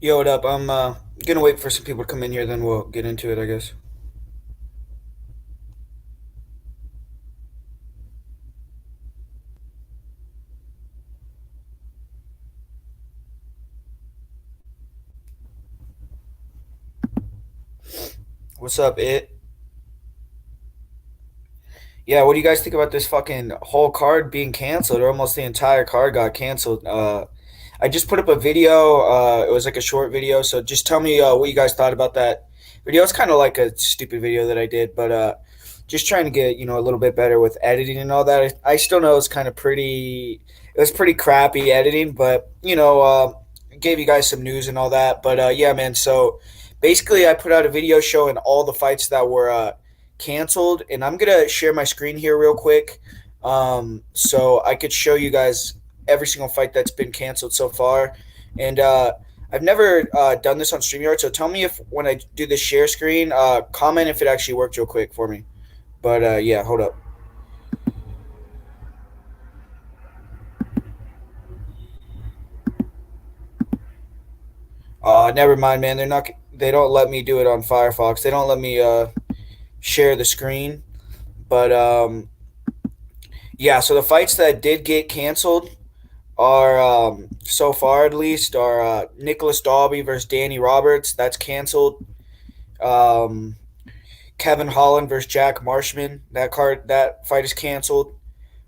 Yo, what up? I'm gonna wait for some people to come in here, then we'll get into it, I guess. What's up, it? Yeah, what do you guys think about this fucking whole card being canceled, or almost the entire card got canceled? I just put up a video. It was like a short video, so just tell me what you guys thought about that video. It's kind of like a stupid video that I did, but just trying to get a little bit better with editing and all that. I still know it's kind of pretty. It was pretty crappy editing, but gave you guys some news and all that. But yeah, man. So basically, I put out a video showing all the fights that were canceled, and I'm gonna share my screen here real quick, so I could show you guys every single fight that's been canceled so far. And I've never done this on StreamYard, so tell me if when I do the share screen, comment if it actually worked real quick for me. But yeah, hold up. Never mind, man. They're not. They don't let me do it on Firefox. They don't let me share the screen. But yeah, so the fights that did get canceled are so far at least are Nicholas Dalby versus Danny Roberts. That's canceled. Um, Kevin Holland versus Jack Marshman. That fight is canceled.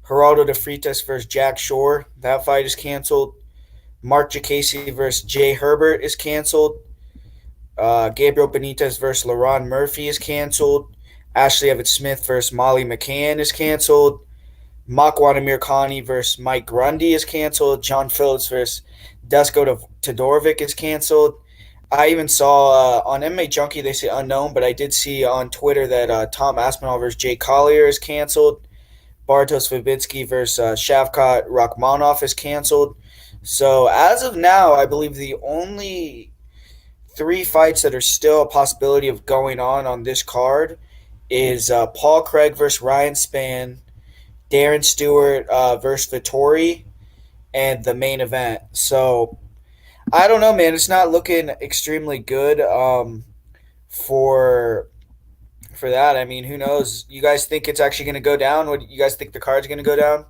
Geraldo de Freitas versus Jack Shore. That fight is canceled. Mark Jacasey versus Jay Herbert is canceled. Gabriel Benitez versus LaRon Murphy is canceled. Ashley Evans Smith versus Molly McCann is canceled. Makwan Amir Khani versus Mike Grundy is canceled. John Phillips versus Dusko Todorovic is canceled. I even saw on MMA Junkie they say unknown, but I did see on Twitter that Tom Aspinall versus Jay Collier is canceled. Bartosz Fabitsky versus Shavkat Rakhmonov is canceled. So as of now, I believe the only three fights that are still a possibility of going on this card is Paul Craig versus Ryan Spann, Darren Stewart versus Vittori, and the main event. So I don't know, man. It's not looking extremely good for that. I mean, who knows? You guys think it's actually going to go down? What you guys think the card's going to go down?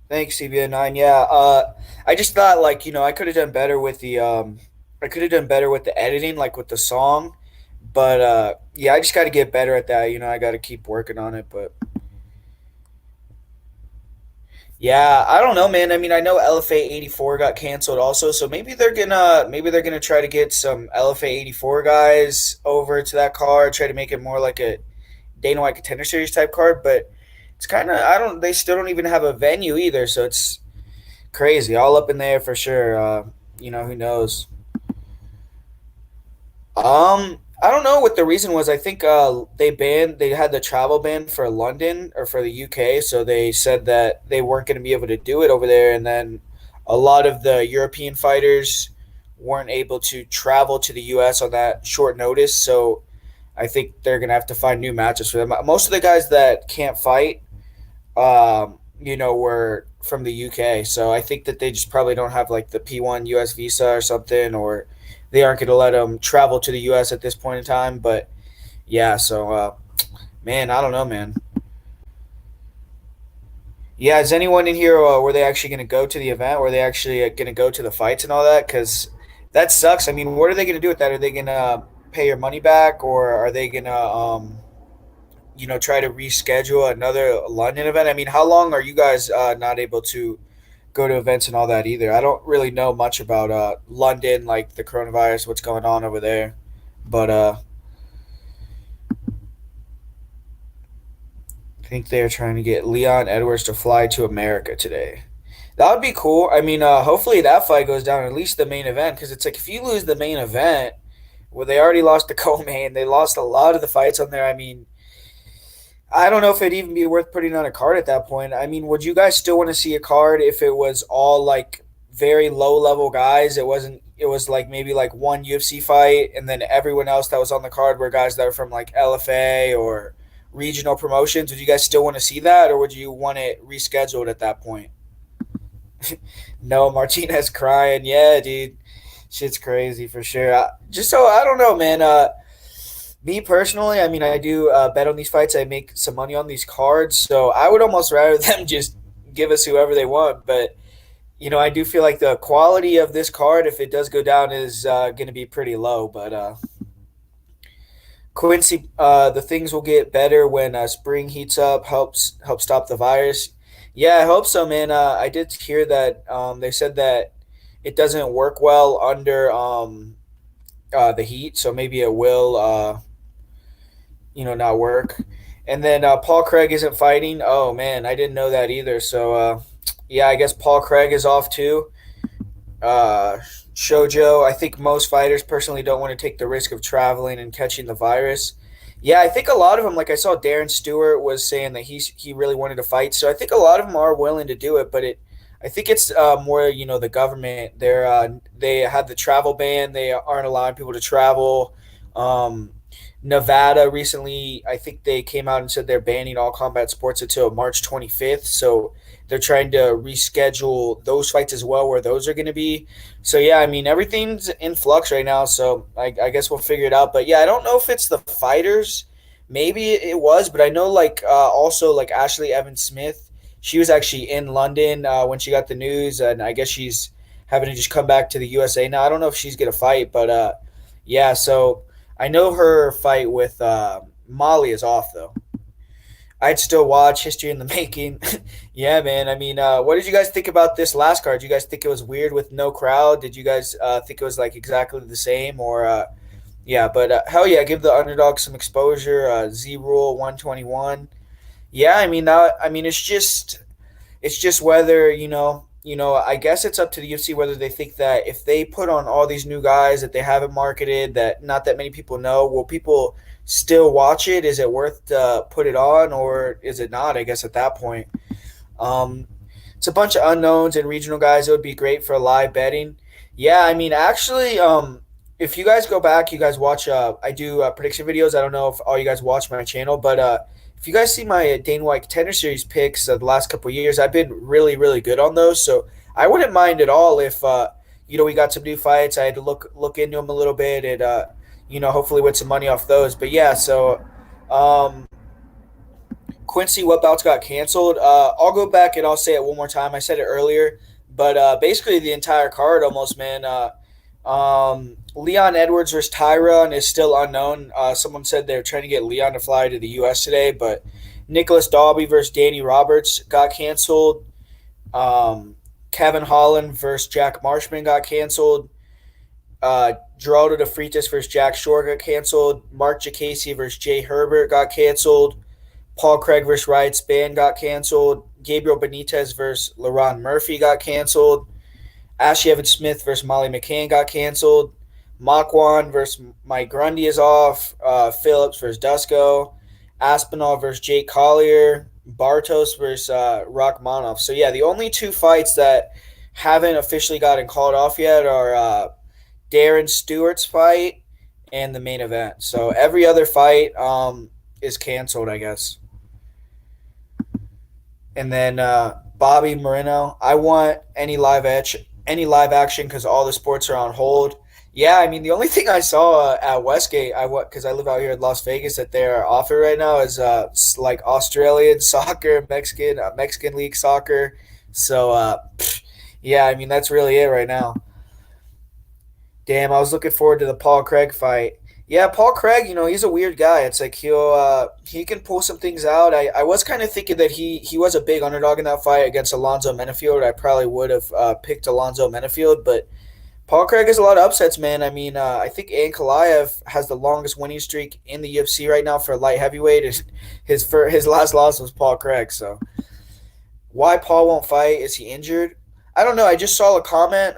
Thanks, CBN9. Yeah, I just thought like I could have done better with the I could have done better with the editing, like with the song. But yeah, I just got to get better at that. I got to keep working on it. But yeah, I don't know, man. I mean, I know LFA 84 got canceled also, so maybe they're gonna try to get some LFA 84 guys over to that card, try to make it more like a Dana White Contender Series type card. But it's kind of I don't. They still don't even have a venue either, so it's crazy. All up in there for sure. Who knows? I don't know what the reason was. I think they had the travel ban for London or for the UK, so they said that they weren't going to be able to do it over there, and then a lot of the European fighters weren't able to travel to the US on that short notice. So I think they're going to have to find new matches for them. Most of the guys that can't fight, were from the UK. So I think that they just probably don't have like the P1 US visa or something, or they aren't going to let them travel to the US at this point in time. But yeah, so man, I don't know, man. Yeah, is anyone in here? Were they actually going to go to the event? Were they actually going to go to the fights and all that? Because that sucks. I mean, what are they going to do with that? Are they going to pay your money back, or are they going to try to reschedule another London event? I mean, how long are you guys not able to go to events and all that either? I don't really know much about London, like the coronavirus, what's going on over there. But I think they're trying to get Leon Edwards to fly to America today. That would be cool. I mean, hopefully that fight goes down at least the main event, because it's like if you lose the main event, well, they already lost the co-main. They lost a lot of the fights on there. I mean, I don't know if it'd even be worth putting on a card at that point. I mean, would you guys still want to see a card if it was all like very low level guys? It wasn't. It was like maybe like one UFC fight, and then everyone else that was on the card were guys that were from like LFA or regional promotions. Would you guys still want to see that, or would you want it rescheduled at that point? No, Martinez crying. Yeah, dude, shit's crazy for sure. Just so I don't know, man. Me personally, I mean, I do bet on these fights. I make some money on these cards, so I would almost rather them just give us whoever they want. But I do feel like the quality of this card, if it does go down, is going to be pretty low. But Quincy, the things will get better when spring heats up. Help stop the virus. Yeah, I hope so, man. I did hear that they said that it doesn't work well under the heat, so maybe it will. Not work. And then Paul Craig isn't fighting. Oh man, I didn't know that either. So yeah, I guess Paul Craig is off too. Uh, Shojo, I think most fighters personally don't want to take the risk of traveling and catching the virus. Yeah, I think a lot of them, like I saw Darren Stewart was saying that he really wanted to fight. So I think a lot of them are willing to do it, but I think it's more the government. They had the travel ban. They aren't allowing people to travel. Um, Nevada recently, I think they came out and said they're banning all combat sports until March 25th. So they're trying to reschedule those fights as well, where those are going to be. So yeah, I mean everything's in flux right now. So I guess we'll figure it out. But yeah, I don't know if it's the fighters. Maybe it was, but I know like also like Ashley Evans Smith. She was actually in London when she got the news, and I guess she's having to just come back to the USA now. I don't know if she's gonna fight, but yeah. So I know her fight with Molly is off though. I'd still watch History in the Making. Yeah, man. I mean, what did you guys think about this last card? Did you guys think it was weird with no crowd? Did you guys think it was like exactly the same, or yeah? But hell yeah, give the underdog some exposure. Z Rule 121. Yeah, I mean that. I mean it's just whether I guess it's up to the UFC whether they think that if they put on all these new guys that they haven't marketed, that not that many people know, will people still watch it? Is it worth to put it on, or is it not? I guess at that point, um, it's a bunch of unknowns and regional guys. It would be great for live betting. Yeah, I mean, actually, if you guys go back, you guys watch. I do prediction videos. I don't know if all you guys watch my channel, but if you guys see my Dana White Contender Series picks of the last couple of years, I've been really, really good on those. So I wouldn't mind at all if we got some new fights. I had to look into them a little bit and hopefully win some money off those. But yeah, so um, Quincy, what bouts got canceled? I'll go back and I'll say it one more time. I said it earlier, but basically the entire card almost, man. Leon Edwards versus Tyron is still unknown. Someone said they're trying to get Leon to fly to the U.S. today, but Nicholas Dalby versus Danny Roberts got canceled. Kevin Holland versus Jack Marshman got canceled. Geraldo de Freitas versus Jack Shore got canceled. Mark Jacasey versus Jay Herbert got canceled. Paul Craig versus Riot Spann got canceled. Gabriel Benitez versus LaRon Murphy got canceled. Ashley Evans Smith versus Molly McCann got canceled. Makwan versus Mike Grundy is off. Phillips versus Dusko. Aspinall versus Jake Collier. Bartos versus Rachmanov. So yeah, the only two fights that haven't officially gotten called off yet are Darren Stewart's fight and the main event. So every other fight is canceled, I guess. And then Bobby Moreno. I want any live action because all the sports are on hold. Yeah, I mean the only thing I saw at Westgate, because I live out here in Las Vegas, that they're offering right now is like Australian soccer, Mexican league soccer. So yeah, I mean that's really it right now. Damn, I was looking forward to the Paul Craig fight. Yeah, Paul Craig, he's a weird guy. It's like he can pull some things out. I was kind of thinking that he was a big underdog in that fight against Alonzo Menafield. I probably would have picked Alonzo Menafield, but Paul Craig has a lot of upsets, man. I mean, I think Ankalaev has the longest winning streak in the UFC right now for light heavyweight. His last loss was Paul Craig. So why Paul won't fight? Is he injured? I don't know. I just saw a comment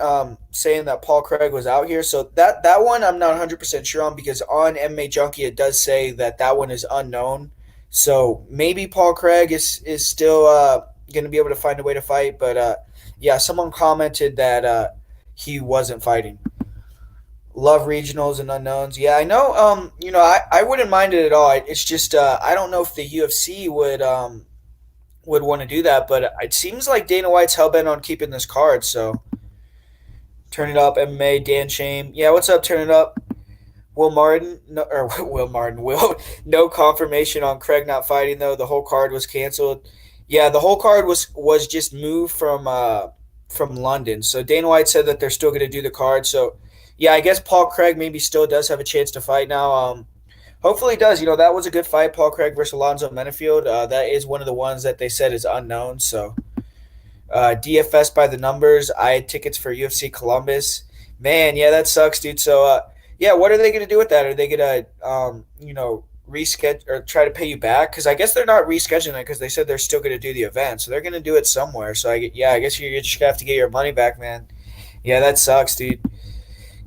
saying that Paul Craig was out here. So that one I'm not 100% sure on because on MMA Junkie it does say that one is unknown. So maybe Paul Craig is still going to be able to find a way to fight. But yeah, someone commented that he wasn't fighting. Love regionals and unknowns. Yeah, I know. I wouldn't mind it at all. It's just I don't know if the UFC would want to do that, but it seems like Dana White's hell bent on keeping this card. So turn it up, MMA. Dan Shame. Yeah, what's up? Turn it up. Will Martin, no, or Will Martin, Will, no confirmation on Craig not fighting though. The whole card was canceled. Yeah, the whole card was just moved from London. So Dana White said that they're still going to do the card. So yeah, I guess Paul Craig maybe still does have a chance to fight now. Hopefully he does. That was a good fight, Paul Craig versus Alonzo Menafield. That is one of the ones that they said is unknown. So DFS by the numbers. I had tickets for UFC Columbus. Man, yeah, that sucks, dude. So yeah, what are they going to do with that? Are they going to, reschedule or try to pay you back? Because I guess they're not rescheduling it because they said they're still going to do the event, so they're going to do it somewhere. So I guess you're just gonna have to get your money back, man. Yeah, that sucks, dude.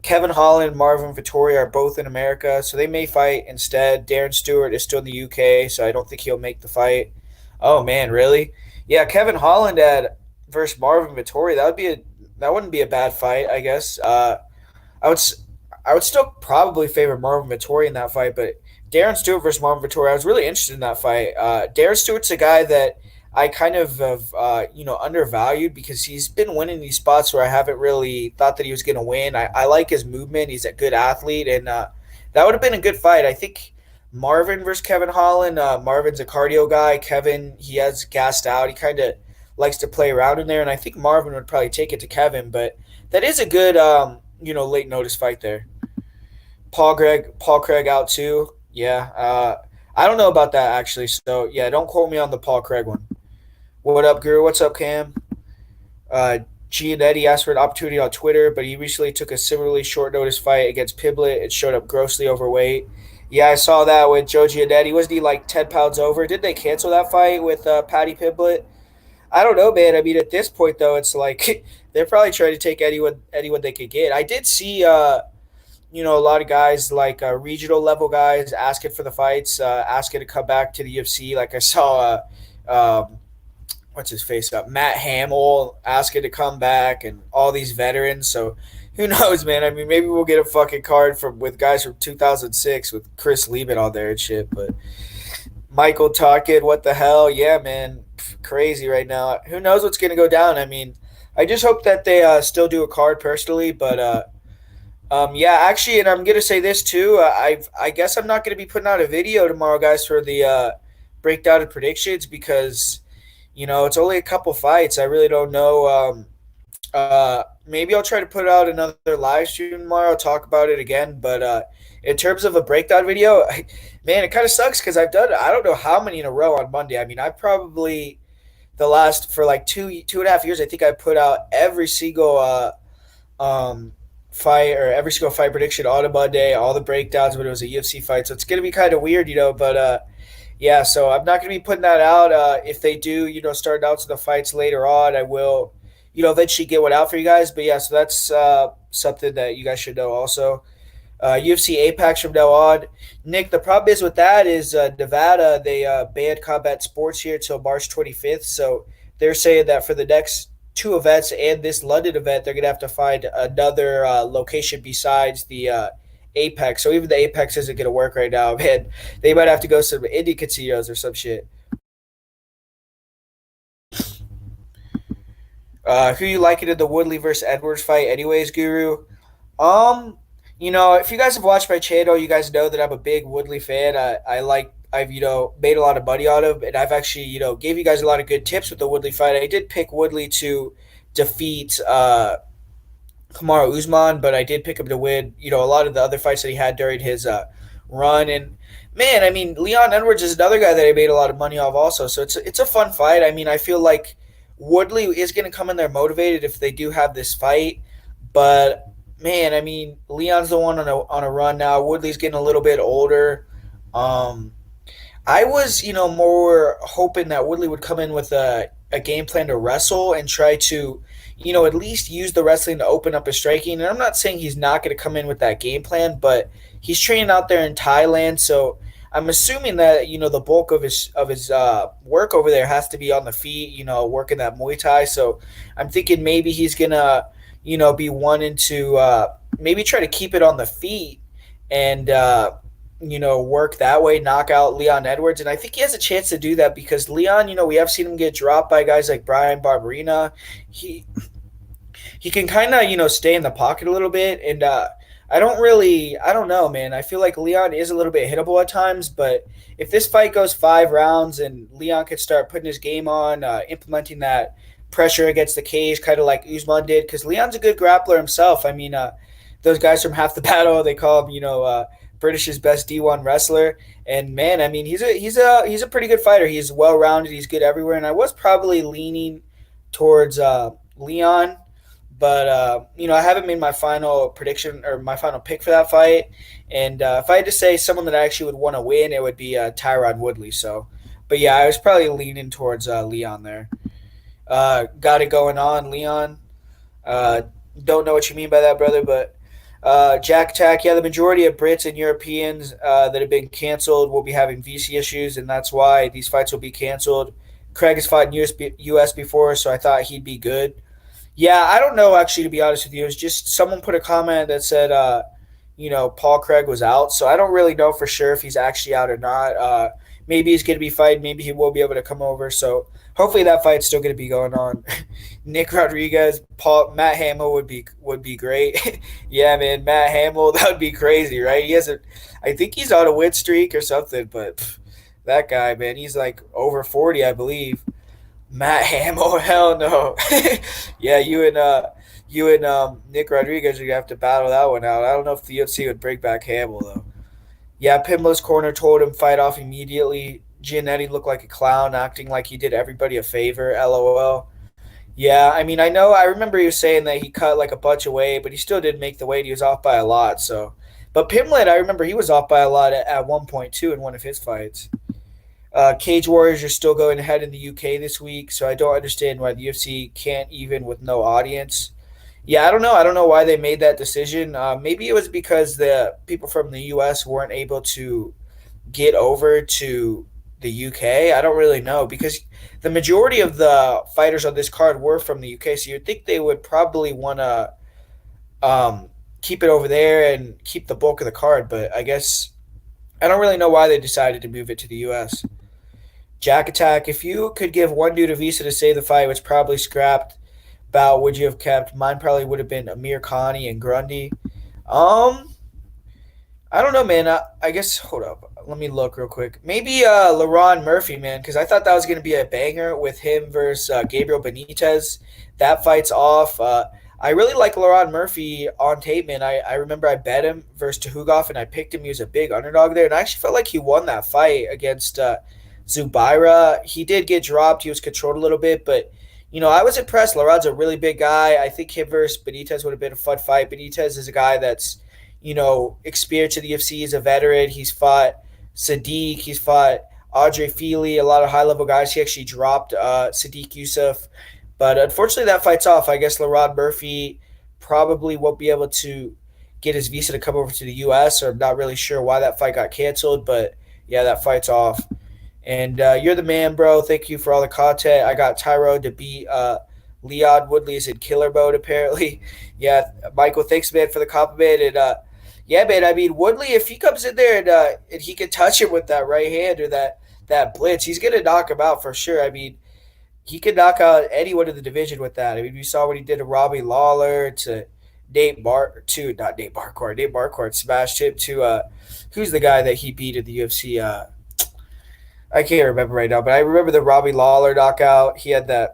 Kevin Holland and Marvin Vettori are both in America, so they may fight instead. Darren Stewart is still in the UK, so I don't think he'll make the fight. Oh man, really? Yeah, Kevin Holland at versus Marvin Vettori. That wouldn't be a bad fight, I guess. I would I would still probably favor Marvin Vettori in that fight, but Darren Stewart versus Marvin Vettori, I was really interested in that fight. Darren Stewart's a guy that I kind of have undervalued because he's been winning these spots where I haven't really thought that he was going to win. I like his movement; he's a good athlete, and that would have been a good fight. I think Marvin versus Kevin Holland. Marvin's a cardio guy. Kevin, he has gassed out. He kind of likes to play around in there, and I think Marvin would probably take it to Kevin. But that is a good late notice fight there. Paul Craig out too. Yeah, I don't know about that actually. So yeah, don't quote me on the Paul Craig one. What up, Guru? What's up, Cam? Uh, Giannetti asked for an opportunity on Twitter, but he recently took a similarly short notice fight against Piblet. It showed up grossly overweight. Yeah, I saw that with Joe Giannetti. Wasn't he like 10 pounds over? Did they cancel that fight with Patty Piblet? I don't know, man. I mean, at this point, though, it's like they're probably trying to take anyone they could get. I did see a lot of guys like regional level guys asking for the fights, asking to come back to the UFC. Like I saw, what's his face up, Matt Hamill asking to come back, and all these veterans. So who knows, man? I mean, maybe we'll get a fucking card from with guys from 2006 with Chris Lehman on there and shit. But Michael Tonkin, what the hell? Yeah, man, crazy right now. Who knows what's gonna go down? I mean, I just hope that they still do a card personally, but yeah, actually, and I'm gonna say this too. I guess I'm not gonna be putting out a video tomorrow, guys, for the breakdown and predictions because it's only a couple fights. I really don't know. Maybe I'll try to put out another live stream tomorrow. I'll talk about it again. But in terms of a breakdown video, man, it kind of sucks because I've done I don't know how many in a row on Monday. I mean, I probably the last for like 2.5 years. I think I put out um fight or every single fight prediction on a Monday, all the breakdowns when it was a UFC fight. So it's gonna be kind of weird, But yeah, so I'm not gonna be putting that out. If they do, start out to the fights later on, I will, eventually get one out for you guys. But yeah, so that's something that you guys should know also. UFC Apex from now on. Nick, the problem is with that is Nevada, they banned combat sports here till March 25th. So they're saying that for the next two events and this London event, they're going to have to find another location besides the Apex. So even the Apex isn't going to work right now, man. They might have to go some indie casinos or some shit. Who you liking in the Woodley versus Edwards fight, anyways, Guru? Um, if you guys have watched my channel, you guys know that I'm a big Woodley fan. I've made a lot of money on him, and I've actually gave you guys a lot of good tips with the Woodley fight. I did pick Woodley to defeat Kamaru Usman, but I did pick him to win. A lot of the other fights that he had during his run, and man, I mean, Leon Edwards is another guy that I made a lot of money off also. So it's a fun fight. I mean, I feel like Woodley is going to come in there motivated if they do have this fight, but man, I mean, Leon's the one on a run now. Woodley's getting a little bit older. Um, I was, more hoping that Woodley would come in with a game plan to wrestle and try to, at least use the wrestling to open up his striking. And I'm not saying he's not going to come in with that game plan, but he's training out there in Thailand, so I'm assuming that the bulk of his work over there has to be on the feet. Working that Muay Thai. So I'm thinking maybe he's gonna be wanting to maybe try to keep it on the feet and work that way, knock out Leon Edwards. And I think he has a chance to do that because Leon, we have seen him get dropped by guys like Brian Barberina. He can kind of stay in the pocket a little bit, and I don't know, man. I feel like Leon is a little bit hittable at times, but if this fight goes 5 rounds and Leon could start putting his game on, implementing that pressure against the cage, kind of like Usman did, because Leon's a good grappler himself. I mean, those guys from Half the Battle, they call him British's best D1 wrestler. And man, I mean, he's a pretty good fighter. He's well rounded. He's good everywhere. And I was probably leaning towards Leon, but I haven't made my final prediction or my final pick for that fight. And if I had to say someone that I actually would want to win, it would be Tyron Woodley. So, but yeah, I was probably leaning towards Leon there. Got it going on, Leon. Uh, don't know what you mean by that, brother, but Jack Attack, yeah, the majority of Brits and Europeans that have been canceled will be having VC issues, and that's why these fights will be canceled. Craig has fought in US before, so I thought he'd be good. Yeah, I don't know actually, to be honest with you. It was just someone put a comment that said, Paul Craig was out, so I don't really know for sure if he's actually out or not. Maybe he's going to be fighting. Maybe he will be able to come over. So hopefully that fight's still going to be going on. Nick Rodriguez, Matt Hamill would be great. Yeah, man, Matt Hamill, that would be crazy, right? I think he's on a win streak or something, but that guy, man, he's like over 40, I believe. Matt Hamill, hell no. Yeah, you and Nick Rodriguez are gonna have to battle that one out. I don't know if the UFC would bring back Hamill though. Yeah, Pimblow's corner told him fight off immediately. Giannetti looked like a clown, acting like he did everybody a favor. LOL. Yeah, I mean, I know. I remember he was saying that he cut like a bunch of weight, but he still did make the weight. He was off by a lot. So, but Pimlet, I remember he was off by a lot at 1.2 in one of his fights. Cage Warriors are still going ahead in the UK this week, so I don't understand why the UFC can't even with no audience. Yeah, I don't know. I don't know why they made that decision. Maybe it was because the people from the US weren't able to get over to the UK. I don't really know because the majority of the fighters on this card were from the UK, so you'd think they would probably want to keep it over there and keep the bulk of the card. But I guess I don't really know why they decided to move it to the US. Jack Attack, if you could give one dude a visa to save the fight, which probably scrapped bout would you have kept? Mine probably would have been Amir Khani and Grundy. Um, I don't know, man. I guess hold up. Let me look real quick. Maybe LaRon Murphy, man, because I thought that was going to be a banger with him versus Gabriel Benitez. That fight's off. I really like LaRon Murphy on tape, man. I remember I bet him versus Tuhugov, and I picked him. He was a big underdog there, and I actually felt like he won that fight against Zubaira. He did get dropped. He was controlled a little bit, but I was impressed. Larod's a really big guy. I think him versus Benitez would have been a fun fight. Benitez is a guy that's experienced in the UFC. He's a veteran. He's fought Sadiq. He's fought Andre Feely, a lot of high-level guys. He actually dropped Sadiq Youssef. But unfortunately, that fight's off. I guess LaRod Murphy probably won't be able to get his visa to come over to the U.S., or I'm not really sure why that fight got canceled. But, yeah, that fight's off. And you're the man, bro. Thank you for all the content. I got Tyro to beat Leon Woodley's in killer mode, apparently. Yeah, Michael, thanks, man, for the compliment. And, yeah, man, I mean, Woodley, if he comes in there and he can touch him with that right hand or that blitz, he's going to knock him out for sure. I mean, he could knock out anyone in the division with that. I mean, we saw what he did to Robbie Lawler, to Nate Marquardt smashed him to, who's the guy that he beat at the UFC? I can't remember right now, but I remember the Robbie Lawler knockout. He had a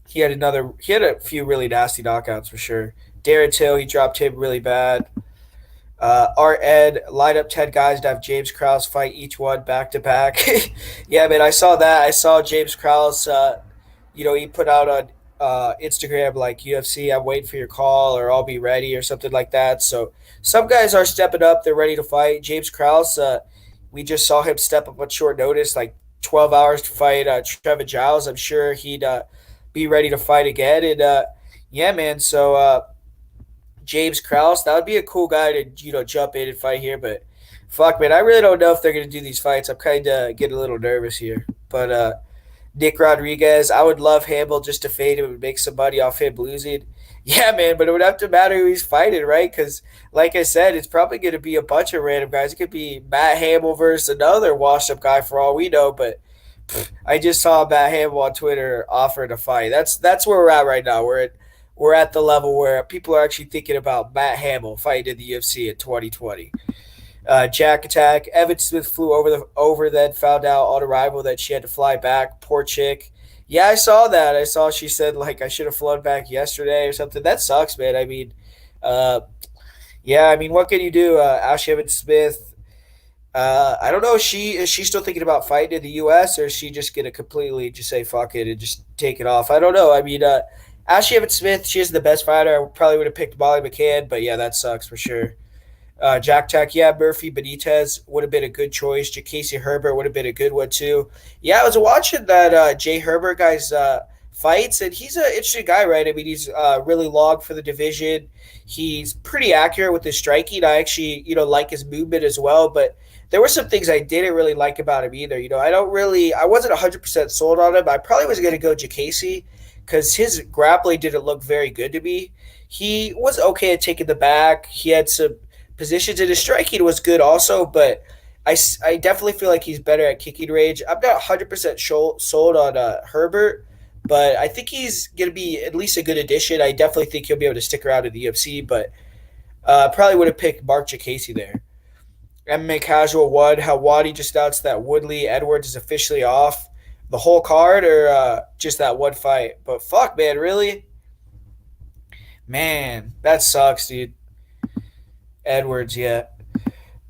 few really nasty knockouts for sure. Darren Till, he dropped him really bad. Art Ed, light up 10 guys to have James Krause fight each one back to back. Yeah, man, I saw that. I saw James Krause, he put out on Instagram like UFC, I'm waiting for your call or I'll be ready or something like that. So some guys are stepping up. They're ready to fight. James Krause, we just saw him step up on short notice, like 12 hours to fight Trevor Giles. I'm sure he'd be ready to fight again. And, yeah, man, so James Krause, that would be a cool guy to, jump in and fight here. But Fuck, man, I really don't know if they're gonna do these fights. I'm kind of getting a little nervous here, but Nick Rodriguez, I would love Hamill just to fade him and make some money off him losing. Yeah, man, but it would have to matter who he's fighting, right? Because, like I said, it's probably going to be a bunch of random guys. It could be Matt Hamill versus another washed-up guy for all we know. But I just saw Matt Hamill on Twitter offering a fight. That's where we're at right now. We're at the level where people are actually thinking about Matt Hamill fighting in the UFC in 2020. Jack attack. Evan Smith flew over, then found out on arrival that she had to fly back. Poor chick. Yeah, I saw that. I saw she said like I should have flown back yesterday or something. That sucks, man. I mean, uh, yeah. I mean, what can you do? Ashley Evan Smith. I don't know. Is she still thinking about fighting in the U.S. or is she just gonna completely just say fuck it and just take it off? I don't know. I mean, Ashley Evan Smith. She is the best fighter. I probably would have picked Molly McCann, but yeah, that sucks for sure. Jack Tack, yeah, Murphy Benitez would have been a good choice. Casey Herbert would have been a good one too. Yeah, I was watching that Jay Herbert guy's fights, and he's an interesting guy, right? I mean, he's really long for the division. He's pretty accurate with his striking. I actually, like his movement as well. But there were some things I didn't really like about him either. I wasn't 100% sold on him. I probably was going to go Casey because his grappling didn't look very good to me. He was okay at taking the back. He had some positions in his striking was good also, but I definitely feel like he's better at kicking range. I'm not 100% sold on Herbert, but I think he's going to be at least a good addition. I definitely think he'll be able to stick around in the UFC, but probably would have picked Mark Casey there. MMA Casual one, how Waddy just announced that Woodley Edwards is officially off the whole card or just that one fight. But fuck, man, really? Man, that sucks, dude. Edwards, yeah.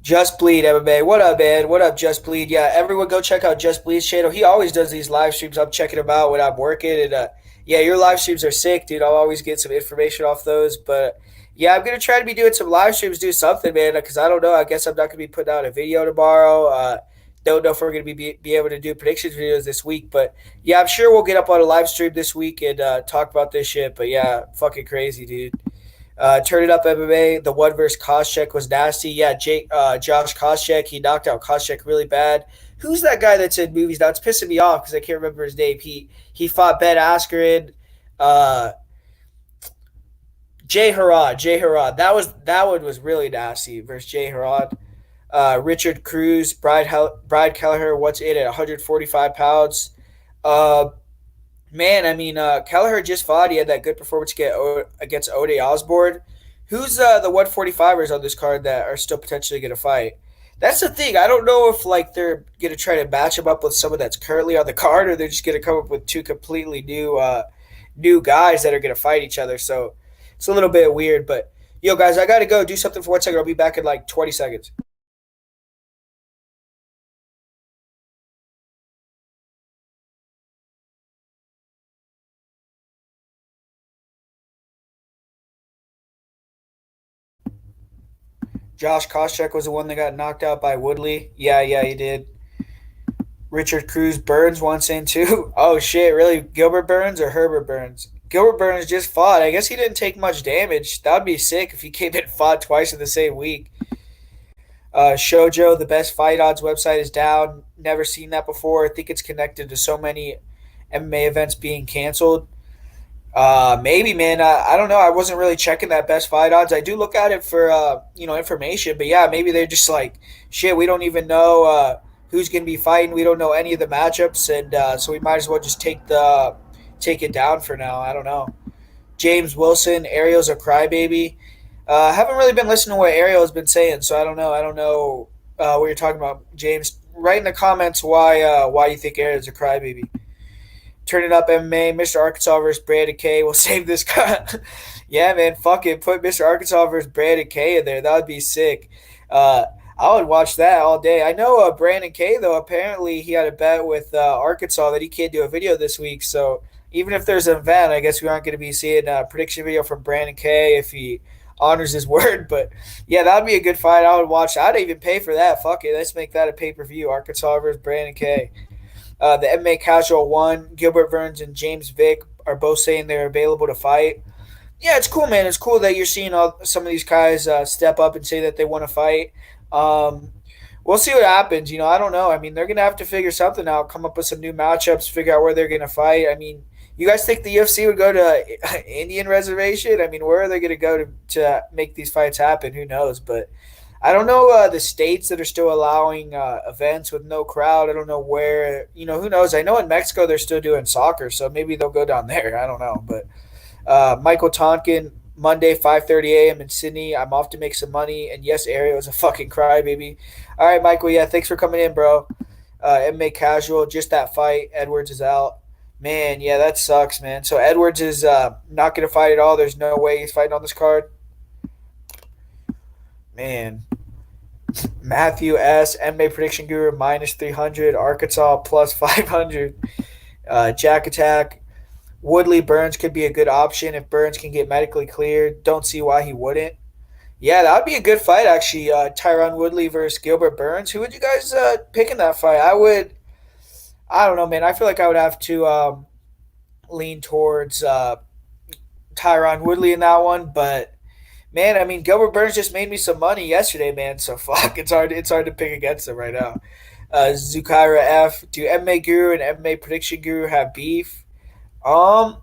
Just Bleed MMA. What up, man? What up, Just Bleed? Yeah, everyone go check out Just Bleed's channel. He always does these live streams. I'm checking them out when I'm working. And yeah, your live streams are sick, dude. I'll always get some information off those. But yeah, I'm going to try to be doing some live streams, do something, man, because I don't know. I guess I'm not going to be putting out a video tomorrow. Don't know if we're going to be able to do predictions videos this week. But yeah, I'm sure we'll get up on a live stream this week and talk about this shit. But yeah, fucking crazy, dude. Turn it up MMA. The one versus Koscheck was nasty. Yeah, Josh Koscheck. He knocked out Koscheck really bad. Who's that guy that's in movies now? It's pissing me off because I can't remember his name. He fought Ben Askren. Uh, Jay Harad. Jay Harad. That one was really nasty versus Jay Harad. Richard Cruz. Bride Kelleher. What's in at 145 pounds? Uh, Man, I mean, Kelleher just fought. He had that good performance against Ode Osborne. Who's the 145ers on this card that are still potentially going to fight? That's the thing. I don't know if like they're going to try to match him up with someone that's currently on the card, or they're just going to come up with two completely new guys that are going to fight each other. So it's a little bit weird. But yo, guys, I got to go do something for 1 second. I'll be back in like 20 seconds. Josh Koscheck was the one that got knocked out by Woodley. Yeah, he did. Richard Cruz Burns once in too. Oh shit, really? Gilbert Burns or Herbert Burns? Gilbert Burns just fought. I guess he didn't take much damage. That would be sick if he came in and fought twice in the same week. Shojo, the best fight odds website, is down. Never seen that before. I think it's connected to so many MMA events being canceled. Maybe, man. I don't know. I wasn't really checking that best fight odds. I do look at it for information, but yeah, maybe they're just like, shit. We don't even know who's gonna be fighting. We don't know any of the matchups, and so we might as well just take it down for now. I don't know. James Wilson, Ariel's a crybaby. I haven't really been listening to what Ariel has been saying, so I don't know. I don't know what you're talking about, James. Write in the comments why you think Ariel's a crybaby. Turn it up MMA, Mr. Arkansas versus Brandon K. We'll save this guy. Yeah, man, fuck it. Put Mr. Arkansas versus Brandon K in there. That would be sick. Uh, I would watch that all day. I know Brandon K, though, apparently he had a bet with Arkansas that he can't do a video this week. So even if there's an event, I guess we aren't going to be seeing a prediction video from Brandon K if he honors his word. But yeah, that would be a good fight. I would watch. I'd even pay for that. Fuck it. Let's make that a pay-per-view. Arkansas versus Brandon K. The MMA Casual one, Gilbert Burns and James Vick are both saying they're available to fight. Yeah, it's cool, man. It's cool that you're seeing some of these guys step up and say that they want to fight. we'll see what happens. I don't know. I mean, they're gonna have to figure something out, come up with some new matchups, figure out where they're gonna fight. I mean, you guys think the UFC would go to Indian reservation? I mean, where are they gonna go to make these fights happen? Who knows? But I don't know the states that are still allowing events with no crowd. I don't know where. Who knows? I know in Mexico they're still doing soccer, so maybe they'll go down there. I don't know, but Michael Tonkin, Monday, 5:30 a.m. in Sydney. I'm off to make some money. And yes, Ariel is a fucking crybaby. All right, Michael. Yeah, thanks for coming in, bro. MMA casual, just that fight. Edwards is out. Man, yeah, that sucks, man. So Edwards is not going to fight at all. There's no way he's fighting on this card. Man, Matthew S. MMA prediction guru minus 300. Arkansas plus 500. Jack Attack. Woodley Burns could be a good option if Burns can get medically cleared. Don't see why he wouldn't. Yeah, that would be a good fight actually. Tyron Woodley versus Gilbert Burns. Who would you guys pick in that fight? I would. I don't know, man. I feel like I would have to lean towards Tyron Woodley in that one, but man, I mean Gilbert Burns just made me some money yesterday, man. So fuck, it's hard to pick against him right now. Zukaira F. Do MMA Guru and MMA Prediction Guru have beef? Um,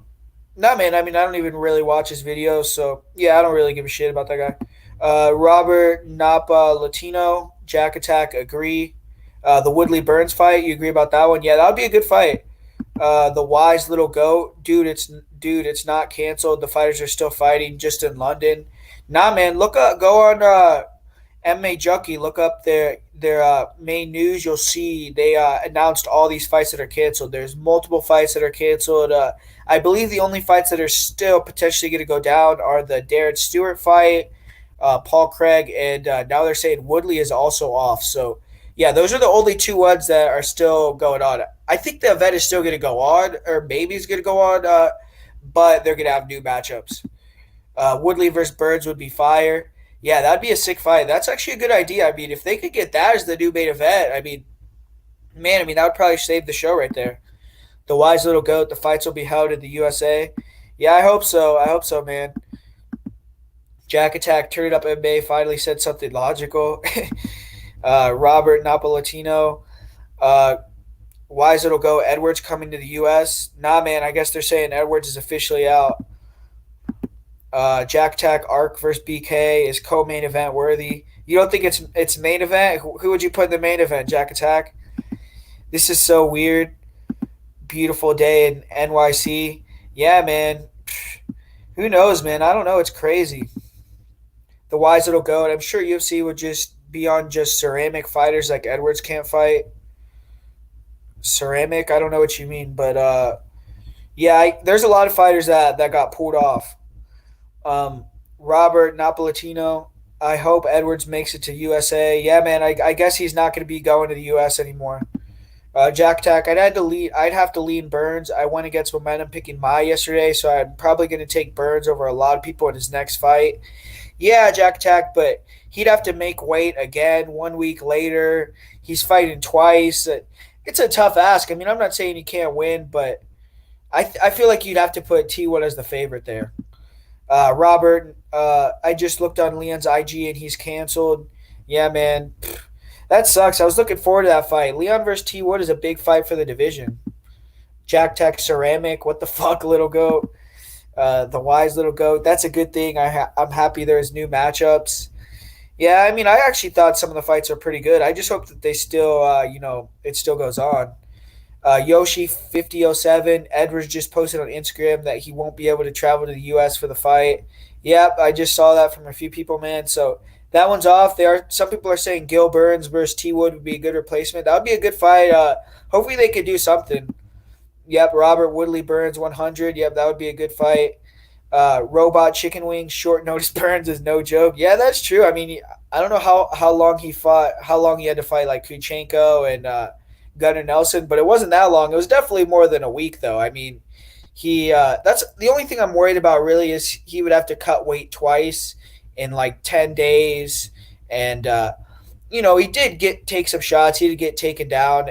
No, man. I mean, I don't even really watch his videos, so yeah, I don't really give a shit about that guy. Robert Napa Latino Jack Attack agree. The Woodley Burns fight, you agree about that one? Yeah, that would be a good fight. The Wise Little Goat, dude, it's not canceled. The fighters are still fighting, just in London. Nah, man, go on MMA Junkie, look up their main news. You'll see they announced all these fights that are canceled. There's multiple fights that are canceled. I believe the only fights that are still potentially going to go down are the Darren Stewart fight, Paul Craig, and now they're saying Woodley is also off. So yeah, those are the only two ones that are still going on. I think the event is still going to go on, or maybe it's going to go on, but they're going to have new matchups. Woodley versus Burns would be fire. Yeah, that'd be a sick fight. That's actually a good idea. I mean, if they could get that as the new main event, I mean, man, I mean that would probably save the show right there. The Wise Little Goat. The fights will be held in the USA. Yeah, I hope so. I hope so, man. Jack Attack, Turn It Up MMA finally said something logical. Robert Napolitano. Uh, Wise Little Goat. Edwards coming to the US. Nah, man. I guess they're saying Edwards is officially out. Jack Attack Arc versus BK is co-main event worthy. You don't think it's main event? Who would you put in the main event? Jack Attack. This is so weird. Beautiful day in NYC. Yeah, man. Who knows, man? I don't know. It's crazy. The Wise Little Goat. I'm sure UFC would just be on just ceramic fighters like Edwards can't fight. Ceramic. I don't know what you mean, but yeah, there's a lot of fighters that got pulled off. Robert Napolitano. I hope Edwards makes it to USA. Yeah, man. I guess he's not going to be going to the US anymore. Jack Attack. I'd have to lean Burns. I went against momentum picking Mai yesterday, so I'm probably going to take Burns over a lot of people in his next fight. Yeah, Jack Attack, but he'd have to make weight again 1 week later. He's fighting twice. It's a tough ask. I mean, I'm not saying he can't win, but I feel like you'd have to put T1 as the favorite there. Robert, I just looked on Leon's IG and he's canceled. Yeah, man. That sucks. I was looking forward to that fight. Leon versus T Wood is a big fight for the division. Jack Tech Ceramic. What the fuck, Little Goat? The Wise Little Goat. That's a good thing. I'm happy there's new matchups. Yeah, I mean, I actually thought some of the fights are pretty good. I just hope that they still, it still goes on. Yoshi 5007. Edwards just posted on Instagram that he won't be able to travel to the U.S. for the fight. Yep, I just saw that from a few people, man. So that one's off. Some people are saying Gil Burns versus T Wood would be a good replacement. That would be a good fight. Hopefully they could do something. Yep, Robert Woodley Burns 100. Yep, that would be a good fight. Robot Chicken Wings short notice Burns is no joke. Yeah, that's true. I mean, I don't know how long he fought, how long he had to fight like Kuchenko and Gunnar Nelson, but it wasn't that long. It was definitely more than a week, though. I mean, that's the only thing I'm worried about. Really, is he would have to cut weight twice in like 10 days, and he did take some shots. He did get taken down.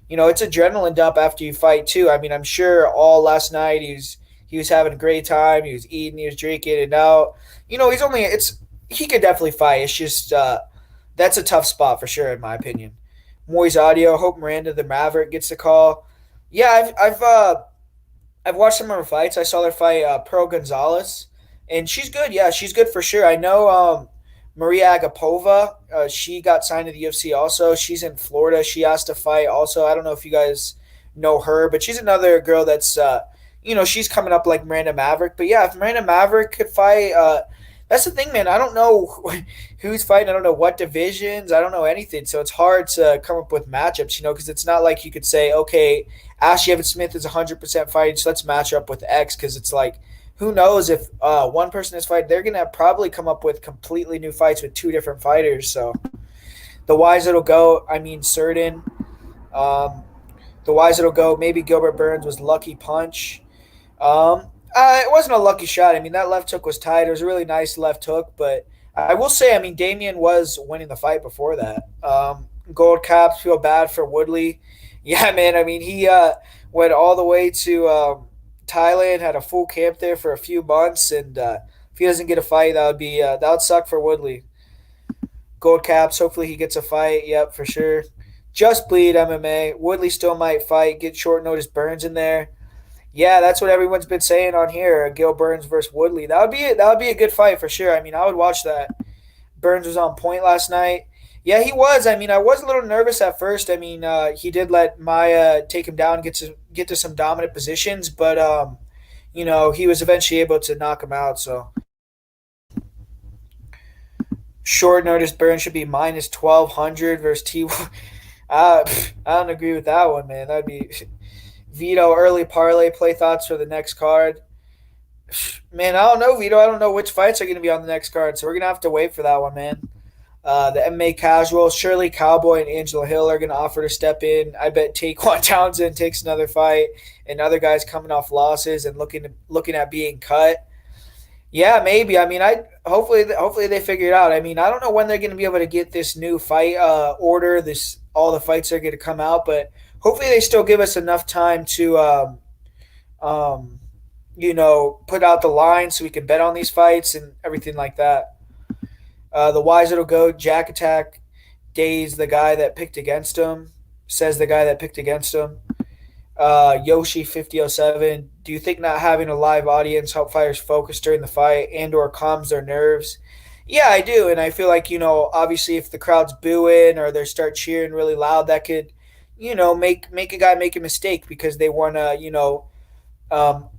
It's adrenaline dump after you fight too. I mean, I'm sure all last night he was having a great time. He was eating, he was drinking, and now he could definitely fight. It's just That's a tough spot for sure, in my opinion. Moy's Audio. Hope Miranda the Maverick gets the call. Yeah, I've watched some of her fights. I saw her fight Pearl Gonzalez, and she's good. Yeah, she's good for sure. I know Maria Agapova. She got signed to the UFC also. She's in Florida. She has to fight also. I don't know if you guys know her, but she's another girl that's she's coming up like Miranda Maverick. But yeah, if Miranda Maverick could fight, that's the thing, man. I don't know who's fighting. I don't know what divisions. I don't know anything. So it's hard to come up with matchups, because it's not like you could say, okay, Ashley Evans Smith is 100% fighting, so let's match up with X, because it's like, who knows if one person is fighting, they're going to probably come up with completely new fights with two different fighters. So the wise it'll go, I mean, certain. Um, the wise it'll go, maybe Gilbert Burns was lucky punch. It wasn't a lucky shot. I mean, that left hook was tight. It was a really nice left hook, but I will say, I mean, Damian was winning the fight before that. Gold caps, feel bad for Woodley. Yeah, man. I mean, he went all the way to Thailand, had a full camp there for a few months, and if he doesn't get a fight, that would suck for Woodley. Gold caps. Hopefully, he gets a fight. Yep, for sure. Just bleed MMA. Woodley still might fight. Get short notice Burns in there. Yeah, that's what everyone's been saying on here. Gil Burns versus Woodley. That would be a good fight for sure. I mean, I would watch that. Burns was on point last night. Yeah, he was. I mean, I was a little nervous at first. I mean, he did let Maya take him down, get to some dominant positions, but he was eventually able to knock him out. So short notice, Burns should be minus 1,200 versus T. I don't agree with that one, man. That'd be Vito early parlay play thoughts for the next card. Man, I don't know, Vito. I don't know which fights are going to be on the next card, so we're going to have to wait for that one, man. The MMA casual, Shirley Cowboy and Angela Hill are going to offer to step in. I bet Taekwon Townsend takes another fight, and other guys coming off losses and looking at being cut. Yeah, maybe. I mean, I hopefully they figure it out. I mean, I don't know when they're going to be able to get this new fight order. This all the fights are going to come out, but hopefully they still give us enough time to um, put out the line so we can bet on these fights and everything like that. The wise it'll go. Jack Attack days the guy that picked against him. Says the guy that picked against him. Yoshi 5007. Do you think not having a live audience help fighters focus during the fight and or calms their nerves? Yeah, I do, and I feel like obviously if the crowd's booing or they start cheering really loud, that could make a guy make a mistake because they want to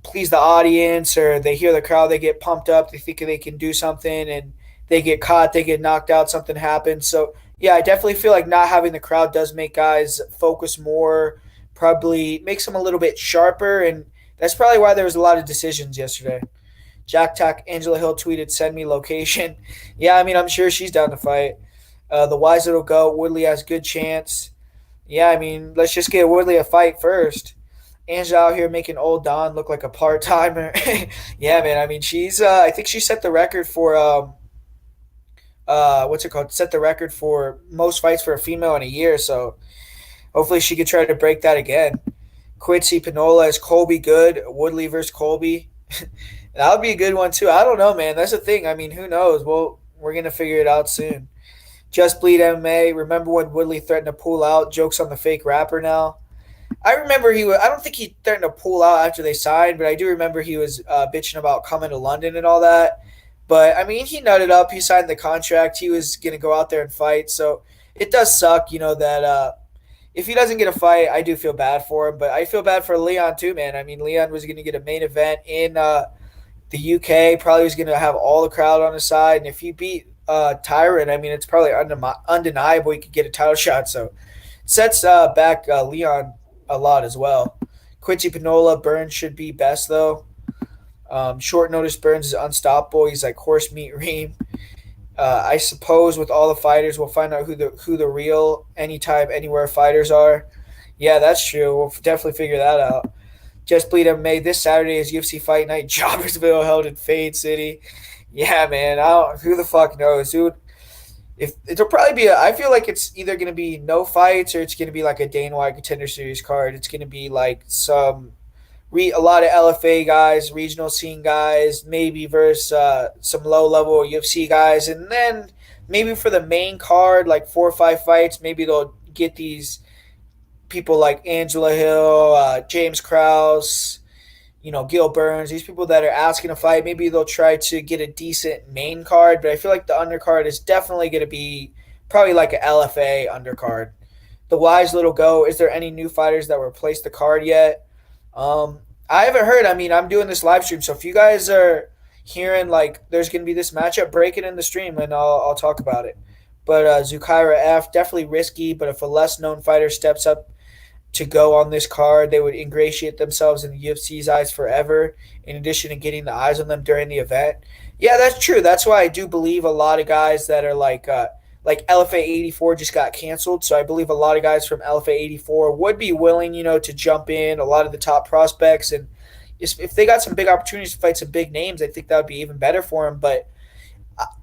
please the audience, or they hear the crowd, they get pumped up, they think they can do something, and they get caught, they get knocked out, something happens. So yeah, I definitely feel like not having the crowd does make guys focus more, probably makes them a little bit sharper, and that's probably why there was a lot of decisions yesterday. Jack Tack Angela Hill tweeted, "Send me location." Yeah, I mean, I'm sure she's down to fight. The wise it'll go. Woodley has good chance. Yeah, I mean, let's just get Woodley a fight first. Angela out here making old Don look like a part timer. Yeah, man. I mean, she's. I think she set the record for what's it called? Set the record for most fights for a female in a year. So hopefully she could try to break that again. Quincy Pinola is Colby good? Woodley versus Colby. That would be a good one too. I don't know, man. That's the thing. I mean, who knows? Well, we're gonna figure it out soon. Just Bleed MMA. Remember when Woodley threatened to pull out? Jokes on the fake rapper now. I remember he was. I don't think he threatened to pull out after they signed, but I do remember he was bitching about coming to London and all that. But I mean, he nutted up. He signed the contract. He was gonna go out there and fight. So it does suck, that if he doesn't get a fight, I do feel bad for him. But I feel bad for Leon too, man. I mean, Leon was gonna get a main event in the UK. Probably was gonna have all the crowd on his side, and if he beat Tyron, I mean, it's probably undeniable he could get a title shot. So it sets back Leon a lot as well. Quincy Pinola, Burns should be best though. Short notice Burns is unstoppable. He's like horse meat Reem. I suppose with all the fighters, we'll find out who the real anytime, anywhere fighters are. Yeah, that's true. We'll definitely figure that out. Just Bleed MMA this Saturday is UFC Fight Night, Jobbersville held in Fade City. Yeah, man. Who the fuck knows, dude? If it'll probably be I feel like it's either gonna be no fights or it's gonna be like a Dana White Contender Series card. It's gonna be like a lot of LFA guys, regional scene guys, maybe versus some low level UFC guys, and then maybe for the main card, like 4 or 5 fights, maybe they'll get these people like Angela Hill, James Krause, Gil Burns, these people that are asking to fight. Maybe they'll try to get a decent main card, but I feel like the undercard is definitely going to be probably like an LFA undercard. The wise little go. Is there any new fighters that replaced the card yet? I haven't heard. I mean, I'm doing this live stream, so if you guys are hearing like there's going to be this matchup, break it in the stream and I'll talk about it. But Zukaira F definitely risky. But if a less known fighter steps up to go on this card, they would ingratiate themselves in the UFC's eyes forever. In addition to getting the eyes on them during the event. Yeah, that's true. That's why I do believe a lot of guys that are like LFA 84 just got canceled. So I believe a lot of guys from LFA 84 would be willing, to jump in. A lot of the top prospects, and if they got some big opportunities to fight some big names, I think that would be even better for them. But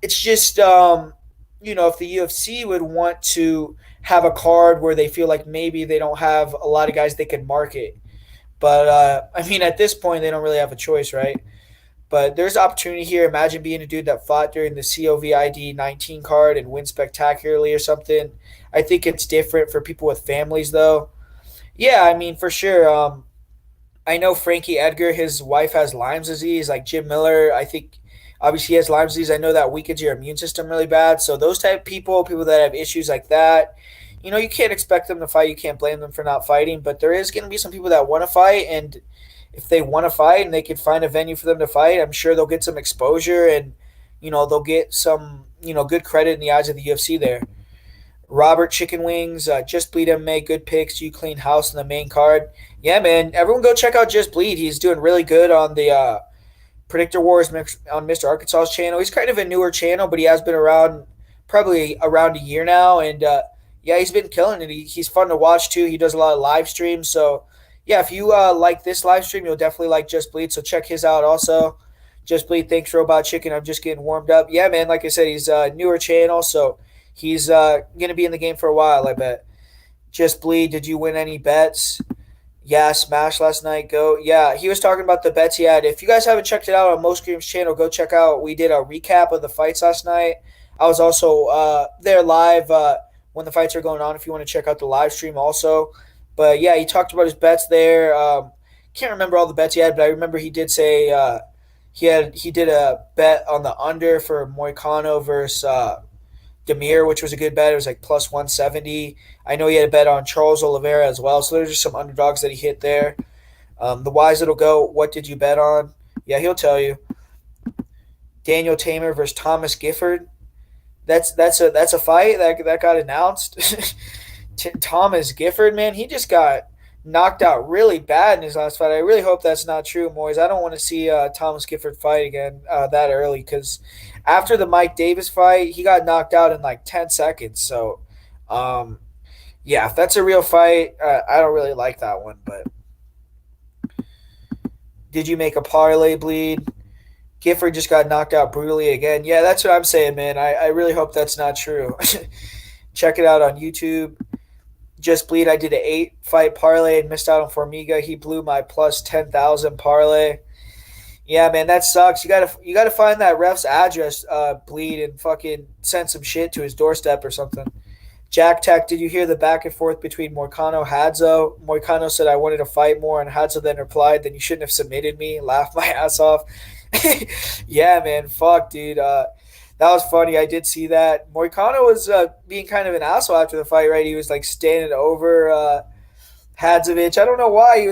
it's just if the UFC would want to have a card where they feel like maybe they don't have a lot of guys they can market. But I mean, at this point, they don't really have a choice, right? But there's opportunity here. Imagine being a dude that fought during the COVID 19 card and win spectacularly or something. I think it's different for people with families, though. Yeah, I mean, for sure. I know Frankie Edgar, his wife has Lyme's disease. Like Jim Miller, I think obviously he has Lyme's disease. I know that weakens your immune system really bad. So those type of people that have issues like that, you can't expect them to fight. You can't blame them for not fighting. But there is going to be some people that want to fight, and if they want to fight and they can find a venue for them to fight, I'm sure they'll get some exposure and they'll get some good credit in the eyes of the UFC there. Robert Chicken Wings, Just Bleed MMA, good picks. You clean house in the main card. Yeah, man, everyone go check out Just Bleed. He's doing really good on the Predictor Wars on Mr. Arkansas's channel. He's kind of a newer channel, but he has been around probably around a year now, and yeah, he's been killing it. He's fun to watch too. He does a lot of live streams, so yeah, if you like this live stream, you'll definitely like Just Bleed. So check his out also. Just Bleed, thanks Robot Chicken. I'm just getting warmed up. Yeah, man, like I said, he's a newer channel, so he's gonna be in the game for a while, I bet. Just Bleed, did you win any bets? Yeah, Smash last night. Go. Yeah, he was talking about the bets he had. If you guys haven't checked it out on Mo Scream's channel, go check out. We did a recap of the fights last night. I was also there live when the fights are going on. If you want to check out the live stream, also. But yeah, he talked about his bets there. Can't remember all the bets he had, but I remember he did say he did a bet on the under for Moicano versus Demir, which was a good bet. It was like plus 170. I know he had a bet on Charles Oliveira as well. So there's just some underdogs that he hit there. The wise little go, what did you bet on? Yeah, he'll tell you. Daniel Tamer versus Thomas Gifford. That's a fight that got announced. Thomas Gifford, man, he just got knocked out really bad in his last fight. I really hope that's not true, Moise. I don't want to see Thomas Gifford fight again that early because after the Mike Davis fight, he got knocked out in like 10 seconds. So, yeah, if that's a real fight, I don't really like that one. But did you make a parlay bleed? Gifford just got knocked out brutally again. Yeah, that's what I'm saying, man. I really hope that's not true. Check it out on YouTube. Just Bleed, I did an 8-fight parlay and missed out on Formiga. He blew my plus 10,000 parlay. Yeah, man, that sucks. You gotta find that ref's address, Bleed, and fucking send some shit to his doorstep or something. Jack Tech, did you hear the back and forth between Moicano and Hadzo? Moicano said I wanted to fight more, and Hadzo then replied, then you shouldn't have submitted me. Laughed my ass off. Yeah, man, fuck, dude. That was funny. I did see that. Moicano was being kind of an asshole after the fight, right? He was like standing over Hadzovic. I don't know why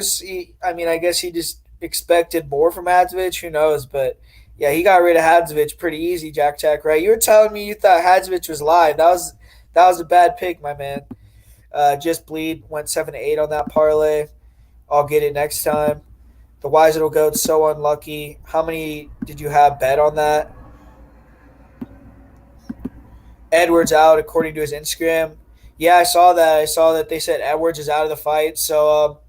I mean, I guess he just expected more from Hadzovic. Who knows? But yeah, he got rid of Hadzovic pretty easy, Jack Tech, right? You were telling me you thought Hadzovic was live. That was a bad pick, my man. Just Bleed went 7-8 on that parlay. I'll get it next time. The Wise Little Goat's so unlucky. How many did you have bet on that? Edwards out according to his Instagram. Yeah, I saw that. I saw that they said Edwards is out of the fight. So,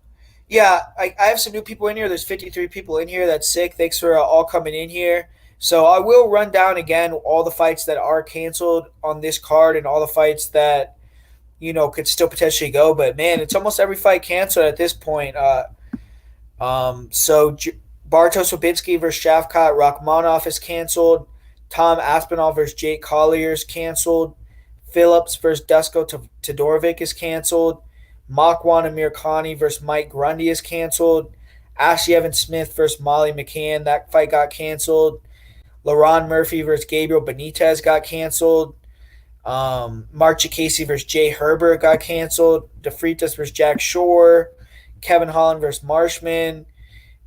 yeah, I have some new people in here. There's 53 people in here. That's sick. Thanks for all coming in here. So I will run down again all the fights that are canceled on this card and all the fights that, could still potentially go. But, man, it's almost every fight canceled at this point. So Bartosz Wabinski versus Shavkat Rakhmonov is canceled. Tom Aspinall versus Jake Collier is canceled. Phillips versus Dusko Todorovic is canceled. Makwan Amir Khani versus Mike Grundy is canceled. Ashley Evans Smith versus Molly McCann, that fight got canceled. LaRon Murphy versus Gabriel Benitez got canceled. Mark Casey versus Jay Herbert got canceled. DeFritas versus Jack Shore. Kevin Holland versus Marshman.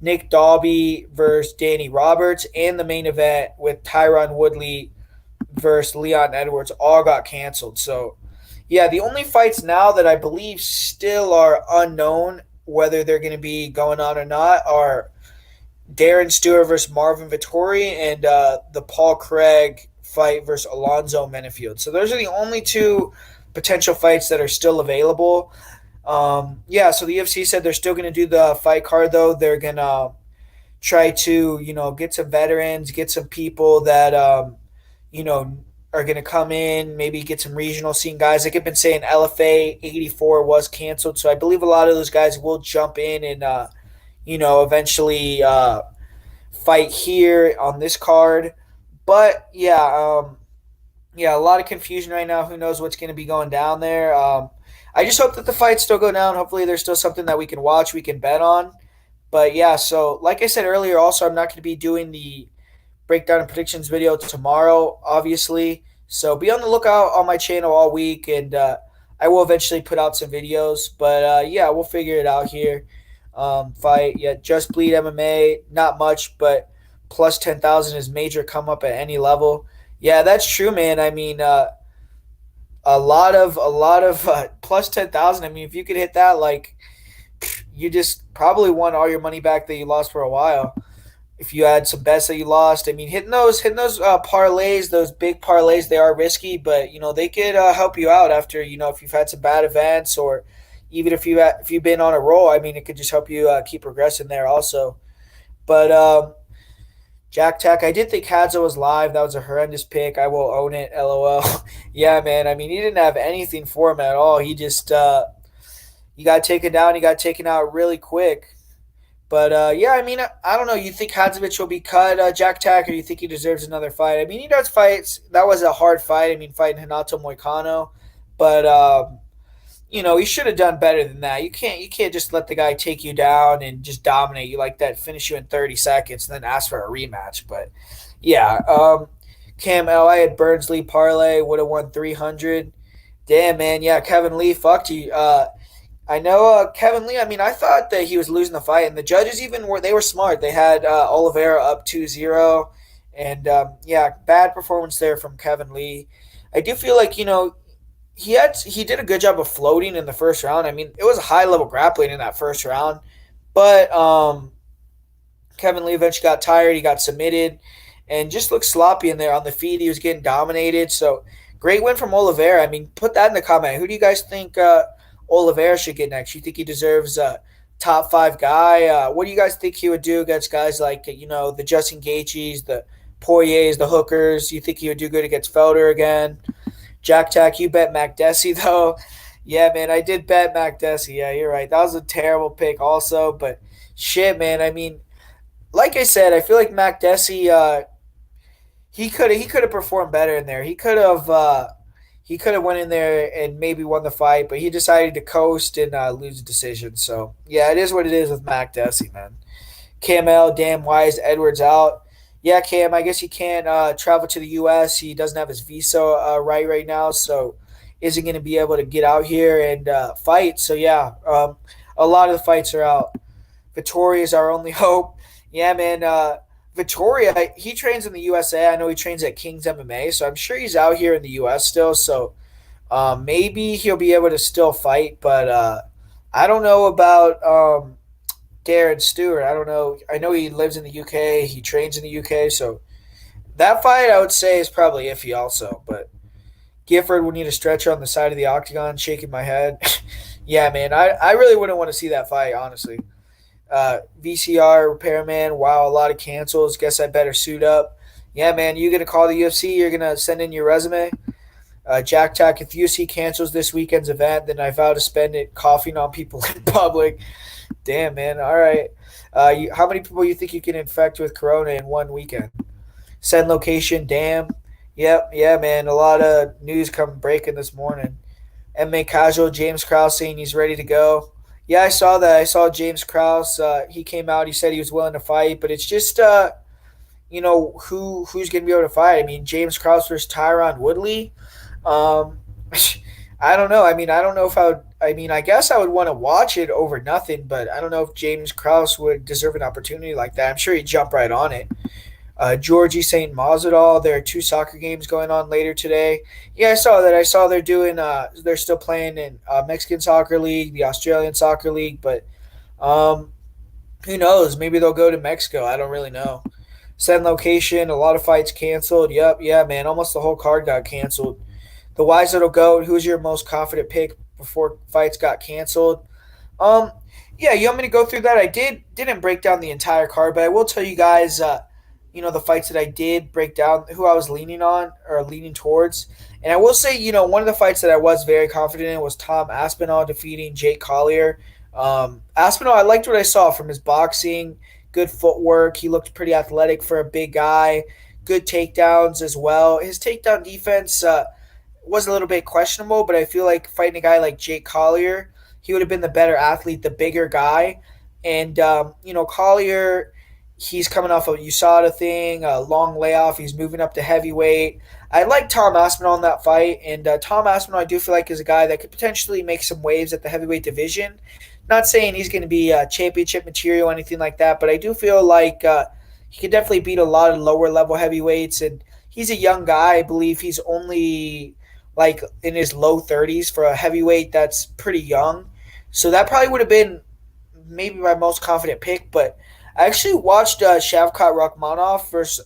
Nick Dalby versus Danny Roberts. And the main event with Tyron Woodley versus Leon Edwards all got canceled. So, yeah, the only fights now that I believe still are unknown whether they're going to be going on or not are Darren Stewart versus Marvin Vittori and the Paul Craig fight versus Alonzo Menafield. So those are the only two potential fights that are still available. Yeah, so the UFC said they're still going to do the fight card, though. They're going to try to, get some veterans, get some people that, you know, are going to come in, maybe get some regional scene guys. Like I've been saying, LFA 84 was canceled. So I believe a lot of those guys will jump in and, eventually fight here on this card. But yeah, a lot of confusion right now. Who knows what's going to be going down there? I just hope that the fights still go down. Hopefully, there's still something that we can watch, we can bet on. But yeah, so like I said earlier, also I'm not going to be doing the breakdown and predictions video tomorrow, obviously. So be on the lookout on my channel all week, and I will eventually put out some videos. But yeah, we'll figure it out here. Fight, yeah, Just Bleed MMA, not much, but plus 10,000 is major come up at any level. Yeah, that's true, man. I mean, a lot of plus 10,000. I mean, if you could hit that, like, you just probably won all your money back that you lost for a while. If you had some bets that you lost, I mean, hitting those parlays, those big parlays, they are risky, but they could help you out after if you've had some bad events, or even if you've been on a roll. I mean, it could just help you keep progressing there also. But Jack Tech, I did think Hadzo was live. That was a horrendous pick. I will own it. LOL. Yeah, man. I mean, he didn't have anything for him at all. He just he got taken down. He got taken out really quick. But yeah, I mean, I don't know. You think Hadzovic will be cut, Jack Tack, or you think he deserves another fight? I mean, he does fights. That was a hard fight. I mean, fighting Hanato Moicano, but he should have done better than that. You can't just let the guy take you down and just dominate you like that, finish you in 30 seconds, and then ask for a rematch. But yeah, Cam L, I had Burns Lee parlay, would have won 300. Damn, man, yeah, Kevin Lee fucked you. I know Kevin Lee. I mean, I thought that he was losing the fight, and the judges they were smart. They had Oliveira up 2-0, and yeah, bad performance there from Kevin Lee. I do feel like he did a good job of floating in the first round. I mean, it was a high level grappling in that first round, but Kevin Lee eventually got tired. He got submitted and just looked sloppy in there on the feet. He was getting dominated. So great win from Oliveira. I mean, put that in the comment. Who do you guys think Oliveira should get next? You think he deserves a top five guy? What do you guys think he would do against guys like the Justin Gaethjes, the Poiriers, the Hookers? You think he would do good against Felder again? Jack Tack, you bet McDessie, though. Yeah, man, I did bet McDessie. Yeah, you're right. That was a terrible pick also. But shit, man, I mean, like I said, I feel like McDessie, he could have performed better in there. He could have went in there and maybe won the fight, but he decided to coast and lose a decision. So, yeah, it is what it is with McDessie, man. Cam L, damn, why is Edwards out? Yeah, Cam, I guess he can't travel to the U.S. He doesn't have his visa right now, so isn't going to be able to get out here and fight. So, yeah, a lot of the fights are out. Vittori is our only hope. Yeah, man, Vittori, he trains in the USA. I know he trains at King's MMA, so I'm sure he's out here in the U.S. still. So maybe he'll be able to still fight, but I don't know about Darren Stewart. I don't know. I know he lives in the UK. He trains in the UK. So that fight, I would say, is probably iffy also. But Gifford will need a stretcher on the side of the octagon, shaking my head. Yeah, man, I really wouldn't want to see that fight, honestly. VCR, repairman, wow, a lot of cancels. Guess I better suit up. Yeah, man, you going to call the UFC? You're going to send in your resume? Jack Tack, if UFC cancels this weekend's event, then I vow to spend it coughing on people in public. Damn, man. All right. How many people you think you can infect with corona in one weekend? Send location, damn. Yep, yeah, man. A lot of news come breaking this morning. MMA casual James Krause saying he's ready to go. Yeah, I saw that. I saw James Krause. He came out. He said he was willing to fight, but it's just who's going to be able to fight. I mean, James Krause versus Tyron Woodley. Um, I don't know. I mean, I don't know if I would. I mean, I guess I would want to watch it over nothing, but I don't know if James Krause would deserve an opportunity like that. I'm sure he'd jump right on it. Georgie St. Mazadal. There are two soccer games going on later today. Yeah, I saw that. I saw they're doing. They're still playing in Mexican Soccer League, the Australian Soccer League, but um, who knows? Maybe they'll go to Mexico. I don't really know. Send location. A lot of fights canceled. Yep. Yeah, man. Almost the whole card got canceled. The Wise Little Goat. Who's your most confident pick before fights got canceled? Um, yeah, you want me to go through that? I didn't break down the entire card, but I will tell you guys, the fights that I did break down, who I was leaning on or leaning towards. And I will say, one of the fights that I was very confident in was Tom Aspinall defeating Jake Collier. Aspinall, I liked what I saw from his boxing, good footwork. He looked pretty athletic for a big guy. Good takedowns as well. His takedown defense was a little bit questionable, but I feel like fighting a guy like Jake Collier, he would have been the better athlete, the bigger guy. And, Collier, he's coming off a USADA thing, a long layoff. He's moving up to heavyweight. I like Tom Aspinall in that fight, and Tom Aspinall I do feel like is a guy that could potentially make some waves at the heavyweight division. Not saying he's going to be championship material or anything like that, but I do feel like he could definitely beat a lot of lower level heavyweights, and he's a young guy. I believe he's only like in his low 30s for a heavyweight. That's pretty young. So that probably would have been maybe my most confident pick, but I actually watched Shavkat Rakhmonov versus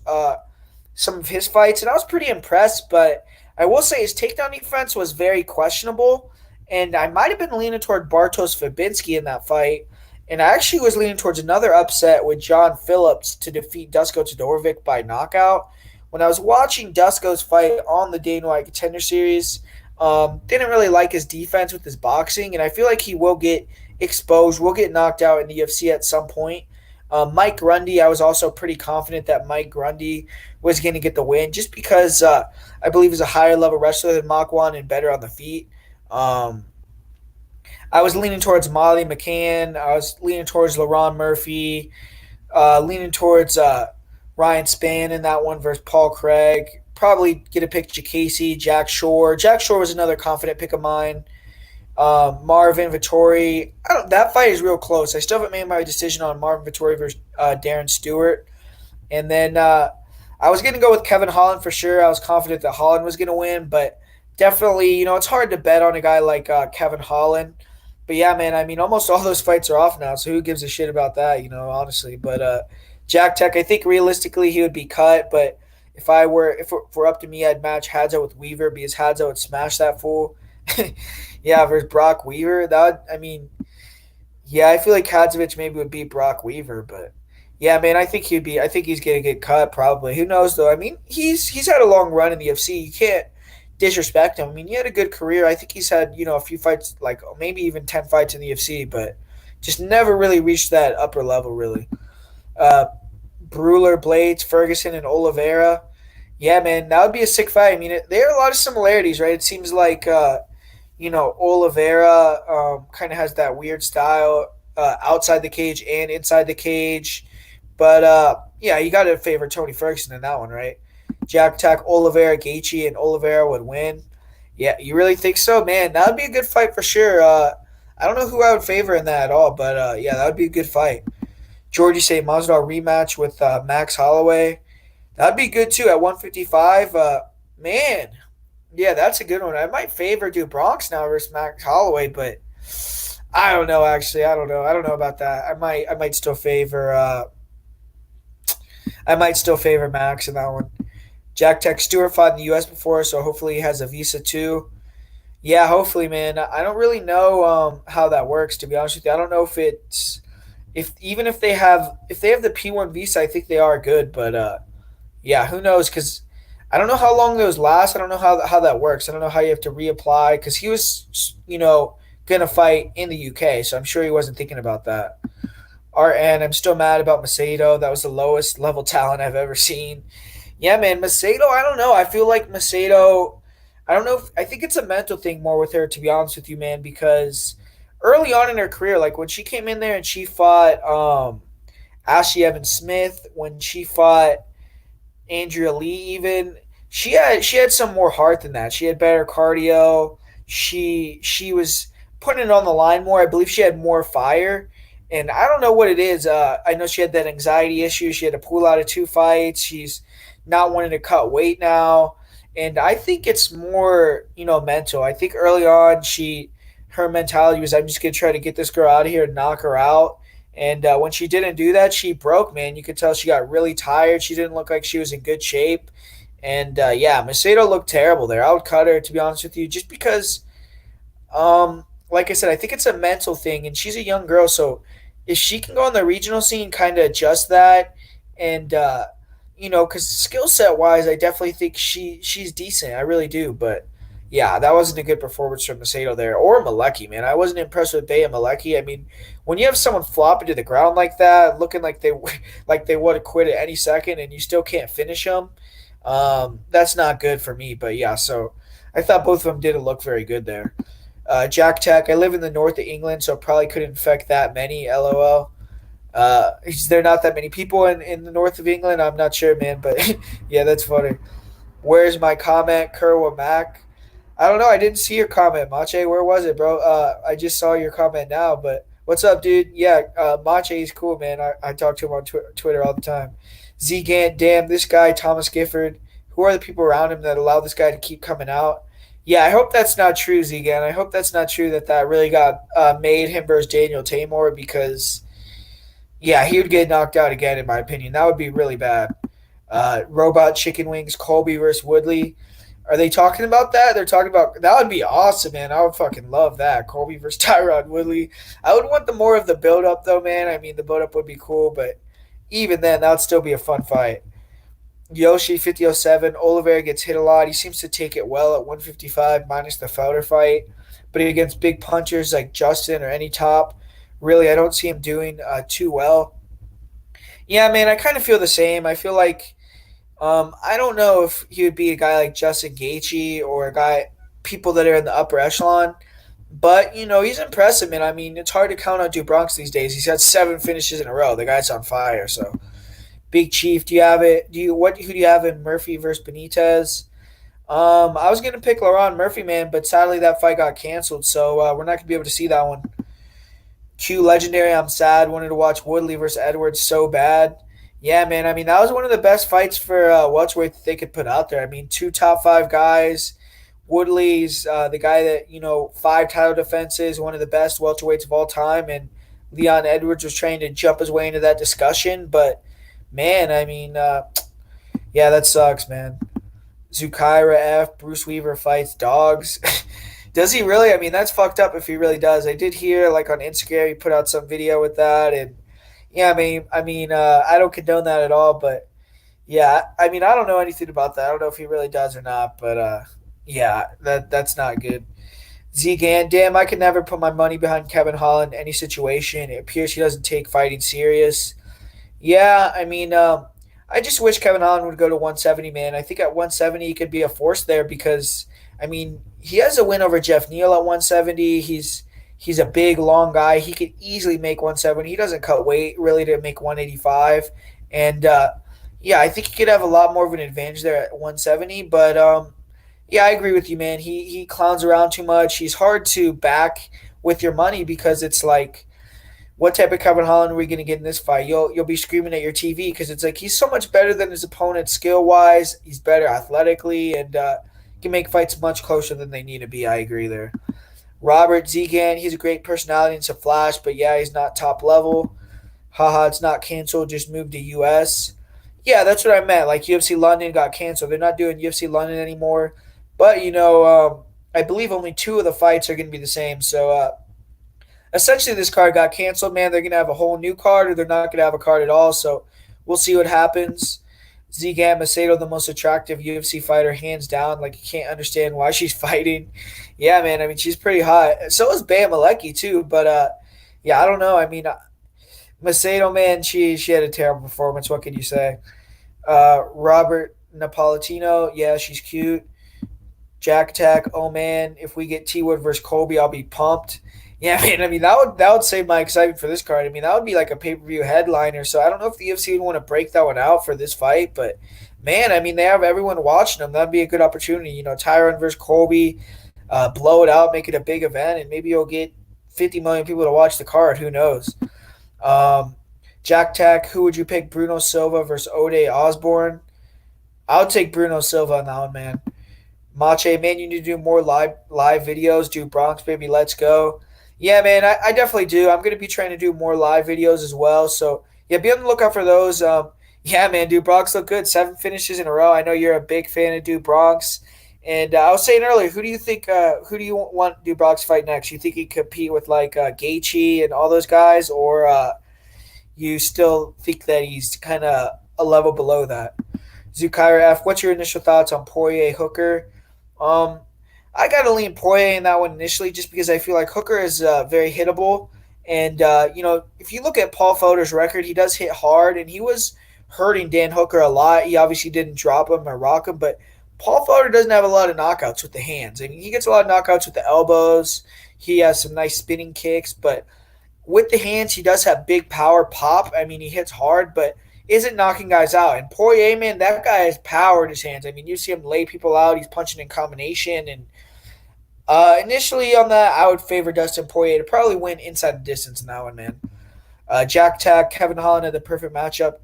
some of his fights, and I was pretty impressed. But I will say his takedown defense was very questionable, and I might have been leaning toward Bartosz Fabinski in that fight. And I actually was leaning towards another upset with John Phillips to defeat Dusko Todorovic by knockout. When I was watching Dusko's fight on the Dana White Contender Series, didn't really like his defense with his boxing, and I feel like he will get exposed, will get knocked out in the UFC at some point. Mike Grundy, I was also pretty confident that Mike Grundy was going to get the win just because I believe he's a higher level wrestler than Makwan and better on the feet. Um, I was leaning towards Molly McCann. I was leaning towards LaRon Murphy, leaning towards Ryan Spann in that one versus Paul Craig. Probably get a pick Jacasey, Jack Shore. Jack Shore was another confident pick of mine. Marvin Vittori. That fight is real close. I still haven't made my decision on Marvin Vittori versus Darren Stewart. And then I was going to go with Kevin Holland for sure. I was confident that Holland was going to win, but definitely, it's hard to bet on a guy like Kevin Holland. But yeah, man, I mean, almost all those fights are off now, so who gives a shit about that, honestly. But Jack Tech, I think realistically he would be cut, but if it were up to me, I'd match Hadza with Weaver because Hadza would smash that fool. Yeah, versus Brock Weaver. Yeah, I feel like Hadzovic maybe would beat Brock Weaver, but yeah, man, I think he's gonna get cut probably. Who knows though? I mean, he's had a long run in the UFC. You can't disrespect him. I mean, he had a good career. I think he's had, a few fights, like maybe even 10 fights in the UFC, but just never really reached that upper level really. Uh Bruler, Blades, Ferguson, and Oliveira. Yeah, man, that would be a sick fight. I mean, there are a lot of similarities, right? It seems like Oliveira kind of has that weird style outside the cage and inside the cage. But yeah, you got to favor Tony Ferguson in that one, right? Jack Tack, Oliveira, Gaethje, and Oliveira would win. Yeah, you really think so? Man, that would be a good fight for sure. I don't know who I would favor in that at all, but yeah, that would be a good fight. Georgie St. Masvidal rematch with Max Holloway. That'd be good too at 155. Man, yeah, that's a good one. I might favor do Bronx now versus Max Holloway, but I don't know. Actually, I don't know. I don't know about that. I might still favor. I might still favor Max in that one. Jack Tech Stewart fought in the U.S. before, so hopefully he has a visa too. Yeah, hopefully, man. I don't really know how that works, to be honest with you. I don't know if it's if they have the P1 visa, I think they are good, but yeah, who knows? Because I don't know how long those last. I don't know how that works. I don't know how you have to reapply because he was, gonna fight in the UK, so I'm sure he wasn't thinking about that. And I'm still mad about Macedo. That was the lowest level talent I've ever seen. Yeah, man, Macedo. I don't know. I feel like Macedo. I don't know. I think it's a mental thing more with her, to be honest with you, man. Because early on in her career, like when she came in there and she fought Ashley Evans Smith, when she fought Andrea Lee, even she had some more heart than that. She had better cardio. She was putting it on the line more. I believe she had more fire. And I don't know what it is. I know she had that anxiety issue. She had to pull out of two fights. She's not wanting to cut weight now. And I think it's more, mental. I think early on her mentality was, I'm just gonna try to get this girl out of here and knock her out. And when she didn't do that, she broke, man. You could tell she got really tired. She didn't look like she was in good shape. And yeah, Macedo looked terrible there. I would cut her, to be honest with you, just because like I said, I think it's a mental thing, and she's a young girl, so if she can go on the regional scene, kind of adjust that, and because skill set wise, I definitely think she's decent. I really do, but yeah, that wasn't a good performance from Macedo there or Malecki, man. I wasn't impressed with Bay and Malecki. I mean, when you have someone flopping to the ground like that, looking like they like they would have quit at any second, and you still can't finish them, that's not good for me. But yeah, so I thought both of them didn't look very good there. Jack Tech. I live in the north of England, so probably couldn't infect that many. LOL. Is there not that many people in the north of England? I'm not sure, man, but yeah, that's funny. Where's my comment, Kerwa Mac? I don't know. I didn't see your comment, Mache. Where was it, bro? I just saw your comment now, but what's up, dude? Yeah, Mache is cool, man. I talk to him on Twitter all the time. Z Gant, damn, this guy, Thomas Gifford. Who are the people around him that allow this guy to keep coming out? Yeah, I hope that's not true, Z Gant. I hope that's not true that really got made him versus Daniel Tamor because, yeah, he would get knocked out again, in my opinion. That would be really bad. Robot Chicken Wings, Colby versus Woodley. Are they talking about that? They're talking about that would be awesome, man. I would fucking love that. Colby versus Tyrod Woodley. I would want the more of the build up though, man. I mean, the build up would be cool, but even then, that would still be a fun fight. Yoshi 5007, Oliveira gets hit a lot. He seems to take it well at 155 minus the Fowler fight, but against big punchers like Justin or any top, really, I don't see him doing too well. Yeah, man, I kind of feel the same. I feel like I don't know if he would be a guy like Justin Gaethje or a guy people that are in the upper echelon. But he's impressive, man. I mean, it's hard to count on Bronx these days. He's had 7 finishes in a row. The guy's on fire. So, Big Chief, do you have it? Who do you have in Murphy versus Benitez? I was gonna pick Laron Murphy, man, but sadly that fight got canceled, so we're not gonna be able to see that one. Q Legendary, I'm sad. Wanted to watch Woodley versus Edwards so bad. Yeah, man. I mean, that was one of the best fights for welterweight that they could put out there. I mean, two top five guys. Woodley's the guy that 5 title defenses, one of the best welterweights of all time, and Leon Edwards was trying to jump his way into that discussion. But man, I mean, yeah, that sucks, man. Zukaira F. Bruce Weaver fights dogs. Does he really? I mean, that's fucked up if he really does. I did hear like on Instagram he put out some video with that, and yeah, I don't condone that at all. But yeah, I mean, I don't know anything about that. I don't know if he really does or not. But yeah, that's not good. Zgan, damn, I could never put my money behind Kevin Holland in any situation. It appears he doesn't take fighting serious. Yeah, I mean, I just wish Kevin Holland would go to 170, man. I think at 170 he could be a force there because, I mean, he has a win over Jeff Neal at 170. He's a big, long guy. He could easily make 170. He doesn't cut weight really to make 185, and yeah, I think he could have a lot more of an advantage there at 170. But yeah, I agree with you, man. He clowns around too much. He's hard to back with your money because it's like what type of Kevin Holland are we going to get in this fight? You'll be screaming at your TV because it's like he's so much better than his opponent skill wise. He's better athletically and can make fights much closer than they need to be. I agree there. Robert Zegan, he's a great personality and it's a flash, but yeah, he's not top level. Haha, it's not canceled. Just moved to US. Yeah, that's what I meant. Like UFC London got canceled. They're not doing UFC London anymore. But I believe only 2 of the fights are going to be the same. So essentially this card got canceled, man. They're going to have a whole new card or they're not going to have a card at all. So we'll see what happens. Zgam Macedo, the most attractive UFC fighter, hands down. Like, you can't understand why she's fighting. Yeah, man. I mean, she's pretty hot. So is Bam Malecki, too. But, yeah, I don't know. I mean, Macedo, man, she had a terrible performance. What can you say? Robert Napolitano, yeah, she's cute. Jack Tech, oh man, if we get T Wood versus Colby, I'll be pumped. Yeah, man. I mean, that would save my excitement for this card. I mean, that would be like a pay per view headliner. So I don't know if the UFC would want to break that one out for this fight, but man, I mean, they have everyone watching them. That'd be a good opportunity. Tyron versus Colby, blow it out, make it a big event, and maybe you'll get 50 million people to watch the card. Who knows? Um, Jack Tech, who would you pick? Bruno Silva versus Ode Osborne. I would take Bruno Silva on that one, man. Mache, man, you need to do more live videos. Do Bronx, baby, let's go. Yeah, man, I definitely do. I'm gonna be trying to do more live videos as well. So yeah, be on the lookout for those. Yeah, man, dude, Bronx look good. 7 finishes in a row. I know you're a big fan of Dude Bronx. And I was saying earlier, who do you think? Who do you want Dude Bronx to fight next? You think he could compete with like Gaethje and all those guys, or you still think that he's kind of a level below that? Zukaira F, what's your initial thoughts on Poirier Hooker? Um, I got to lean Poirier in that one initially, just because I feel like Hooker is very hittable, and if you look at Paul Felder's record, he does hit hard, and he was hurting Dan Hooker a lot. He obviously didn't drop him or rock him, but Paul Felder doesn't have a lot of knockouts with the hands. I mean, he gets a lot of knockouts with the elbows. He has some nice spinning kicks, but with the hands, he does have big power pop. I mean, he hits hard, but isn't knocking guys out. And Poirier, man, that guy has power in his hands. I mean, you see him lay people out. He's punching in combination. And initially on that, I would favor Dustin Poirier to probably win inside the distance in that one, man. Jack Tack, Kevin Holland had the perfect matchup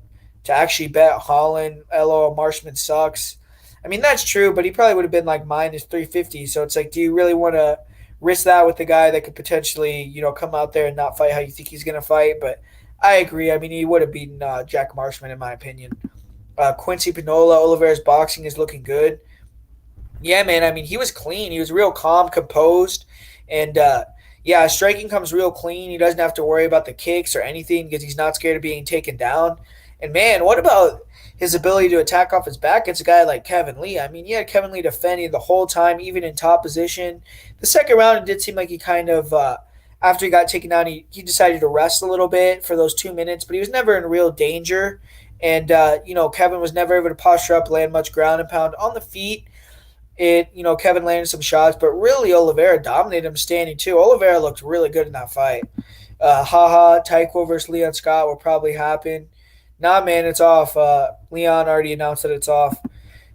to actually bet Holland. LOL, Marshman sucks. I mean, that's true, but he probably would have been like minus 350. So it's like, do you really want to risk that with the guy that could potentially, come out there and not fight how you think he's going to fight? But I agree. I mean, he would have beaten Jack Marshman, in my opinion. Quincy Pinola, Oliveira's boxing is looking good. Yeah, man. I mean, he was clean. He was real calm, composed, and yeah, striking comes real clean. He doesn't have to worry about the kicks or anything because he's not scared of being taken down. And man, what about his ability to attack off his back against a guy like Kevin Lee? I mean, he had Kevin Lee defending the whole time, even in top position. The second round, it did seem like he kind of, after he got taken down, he decided to rest a little bit for those 2 minutes, but he was never in real danger. And, Kevin was never able to posture up, land much ground and pound on the feet. Kevin landed some shots, but really Oliveira dominated him standing too. Oliveira looked really good in that fight. Taiko versus Leon Scott will probably happen. Nah, man, it's off. Leon already announced that it's off.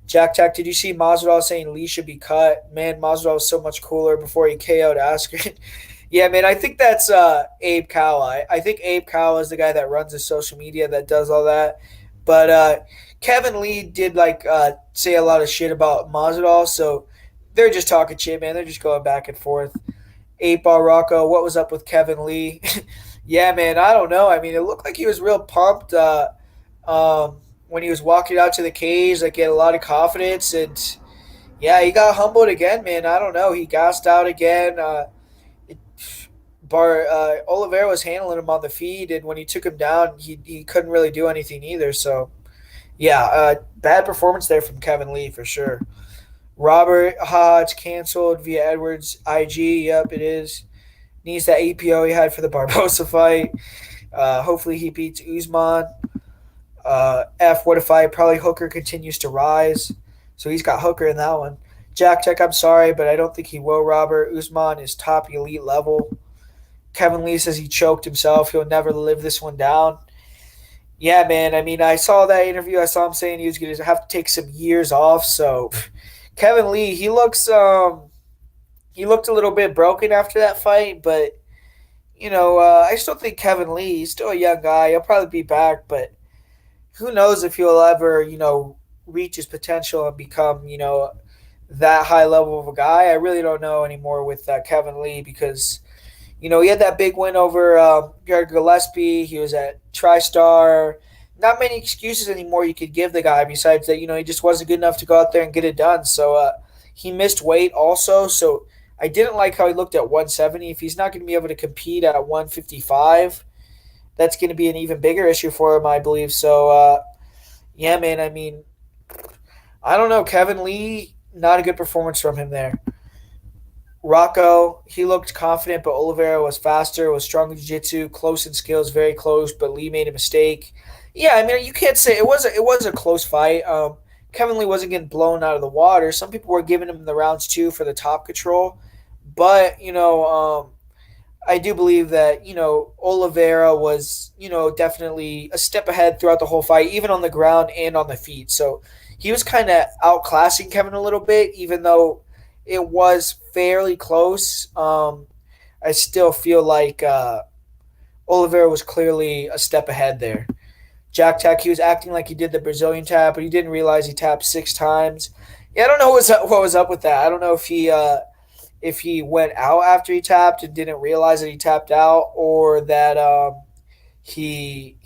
Jack Tech, did you see Masvidal saying Lee should be cut? Man, Masvidal was so much cooler before he KO'd Askren. Yeah, man, I think that's Abe Kawa. I think Abe Kawa is the guy that runs the social media that does all that. But Kevin Lee did say a lot of shit about Masvidal, so they're just talking shit, man. They're just going back and forth. 8 Ball Rocco, what was up with Kevin Lee? Yeah, man, I don't know. I mean, it looked like he was real pumped when he was walking out to the cage. Like, he had a lot of confidence, and yeah, he got humbled again, man. I don't know. He gassed out again. Oliveira was handling him on the feet, and when he took him down, he couldn't really do anything either. So, yeah, bad performance there from Kevin Lee for sure. Robert, it's canceled via Edwards IG. Yep, it is. Needs that APO he had for the Barbosa fight. Hopefully he beats Usman. What if probably Hooker continues to rise. So he's got Hooker in that one. Jack Tech, I'm sorry, but I don't think he will, Robert. Usman is top elite level. Kevin Lee says he choked himself. He'll never live this one down. Yeah, man. I mean, I saw that interview. I saw him saying he was going to have to take some years off. So Kevin Lee, he looked a little bit broken after that fight, but I still think Kevin Lee, he's still a young guy. He'll probably be back, but who knows if he'll ever, reach his potential and become, that high level of a guy. I really don't know anymore with Kevin Lee because, he had that big win over Gary Gillespie. He was at TriStar. Not many excuses anymore you could give the guy besides that, he just wasn't good enough to go out there and get it done. So he missed weight also. So I didn't like how he looked at 170. If he's not going to be able to compete at 155, that's going to be an even bigger issue for him, I believe. So, yeah, man, I mean, I don't know. Kevin Lee, not a good performance from him there. Rocco, he looked confident, but Oliveira was faster, was strong in jiu-jitsu, close in skills, very close, but Lee made a mistake. Yeah, I mean, you can't say it was a close fight. Kevin Lee wasn't getting blown out of the water. Some people were giving him the rounds too for the top control, but I do believe that Oliveira was definitely a step ahead throughout the whole fight, even on the ground and on the feet. So he was kind of outclassing Kevin a little bit, even though it was fairly close. I still feel like Oliveira was clearly a step ahead there. Jack Tech, he was acting like he did the Brazilian tap, but he didn't realize he tapped 6 times. Yeah, I don't know what was up with that. I don't know if he went out after he tapped and didn't realize that he tapped out, or that he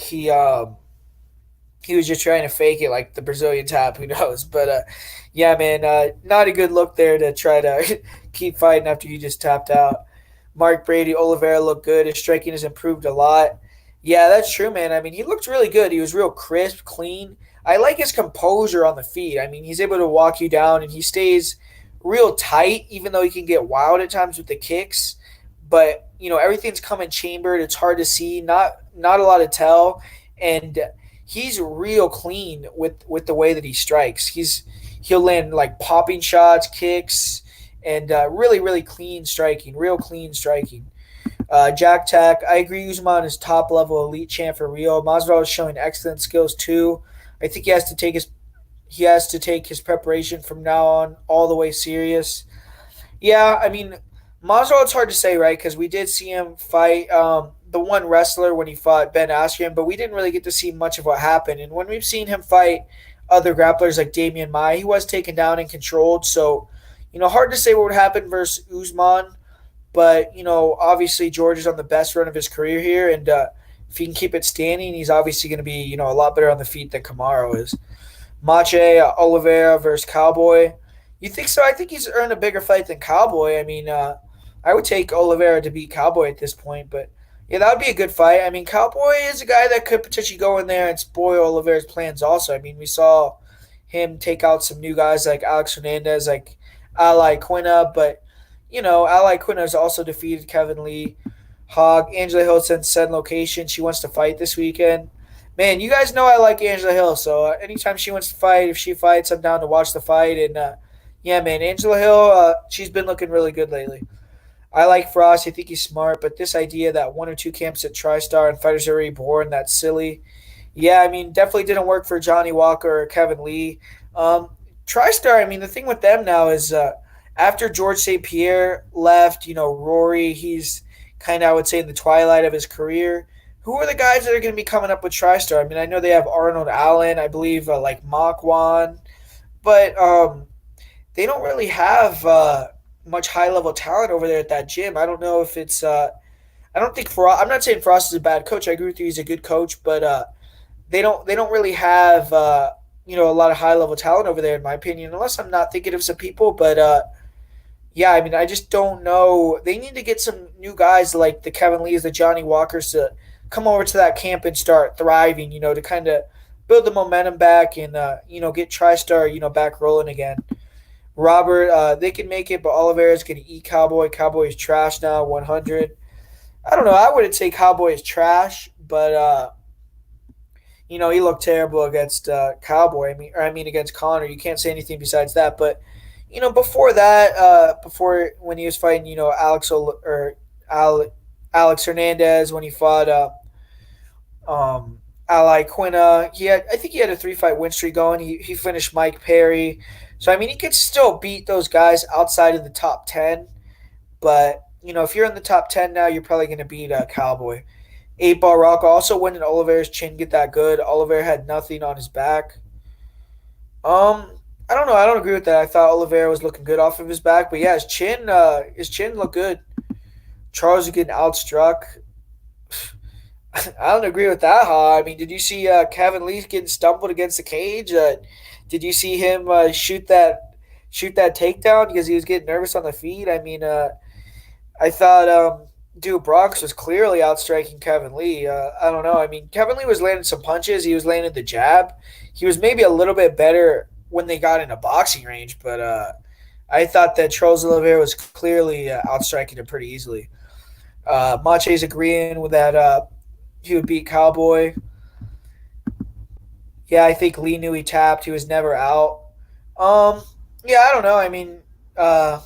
he was just trying to fake it like the Brazilian tap. Who knows? But yeah, man, not a good look there to try to keep fighting after you just tapped out. Mark Brady, Oliveira looked good. His striking has improved a lot. Yeah, that's true, man. I mean, he looked really good. He was real crisp, clean. I like his composure on the feet. I mean, he's able to walk you down and he stays real tight, even though he can get wild at times with the kicks. But everything's coming chambered. It's hard to see. Not a lot to tell, and he's real clean with the way that he strikes. He'll land like popping shots, kicks, and really clean striking. Real clean striking. Jack Tack, I agree. Usman is top level elite champ for Rio. Masvidal is showing excellent skills too. I think he has to take his preparation from now on all the way serious. Yeah, I mean, Masvidal, it's hard to say, right? Because we did see him fight the one wrestler when he fought Ben Askren, but we didn't really get to see much of what happened. And when we've seen him fight other grapplers like Damian Maia, he was taken down and controlled. So, hard to say what would happen versus Usman. But, obviously George is on the best run of his career here. And if he can keep it standing, he's obviously going to be, a lot better on the feet than Kamaru is. Mache, Oliveira versus Cowboy. You think so? I think he's earned a bigger fight than Cowboy. I mean, I would take Oliveira to beat Cowboy at this point, but yeah, that would be a good fight. I mean, Cowboy is a guy that could potentially go in there and spoil Oliveira's plans. Also, I mean, we saw him take out some new guys like Alex Hernandez, like Ali Quina, but Ali Quina has also defeated Kevin Lee. Hog, Angela Hill sent location. She wants to fight this weekend. Man, you guys know I like Angela Hill, so anytime she wants to fight, if she fights, I'm down to watch the fight. And yeah, man, Angela Hill, she's been looking really good lately. I like Frost. I think he's smart, but this idea that one or two camps at TriStar and fighters are already born, that's silly. Yeah, I mean, definitely didn't work for Johnny Walker or Kevin Lee. TriStar, I mean, the thing with them now is after George St. Pierre left, Rory, he's kind of, I would say, in the twilight of his career. Who are the guys that are going to be coming up with TriStar? I mean, I know they have Arnold Allen, I believe, like Makwan, but they don't really have much high level talent over there at that gym. I don't know if it's. I don't think Frost. I'm not saying Frost is a bad coach. I agree with you; he's a good coach, but they don't really have a lot of high level talent over there, in my opinion. Unless I'm not thinking of some people, but yeah, I mean, I just don't know. They need to get some new guys like the Kevin Lees, the Johnny Walkers to come over to that camp and start thriving. To kind of build the momentum back and get TriStar back rolling again. Robert, they can make it, but Oliveira's going to eat Cowboy. Cowboy is trash now, 100. I don't know. I wouldn't say Cowboy is trash, but he looked terrible against Cowboy. I mean against Connor. You can't say anything besides that. But before that, before when he was fighting, Alex Hernandez, when he fought Ali Quina, I think he had a 3-fight win streak going. He finished Mike Perry. So I mean, he could still beat those guys outside of the top 10. But if you're in the top 10 now, you're probably going to beat Cowboy. 8 Ball Rock also, when did Oliveira's chin get that good? Oliveira had nothing on his back. I don't know. I don't agree with that. I thought Oliveira was looking good off of his back, but yeah, his chin looked good. Charles is getting outstruck. I don't agree with that, huh? I mean, did you see Kevin Lee getting stumbled against the cage? Did you see him shoot that takedown because he was getting nervous on the feet? I mean, I thought Dude Bronx was clearly outstriking Kevin Lee. I don't know. I mean, Kevin Lee was landing some punches. He was landing the jab. He was maybe a little bit better when they got in a boxing range, but I thought that Charles Oliveira was clearly outstriking him pretty easily. Mache's agreeing with that. He would beat Cowboy. Yeah, I think Lee knew he tapped. He was never out. Um, yeah, I don't know. I mean, uh,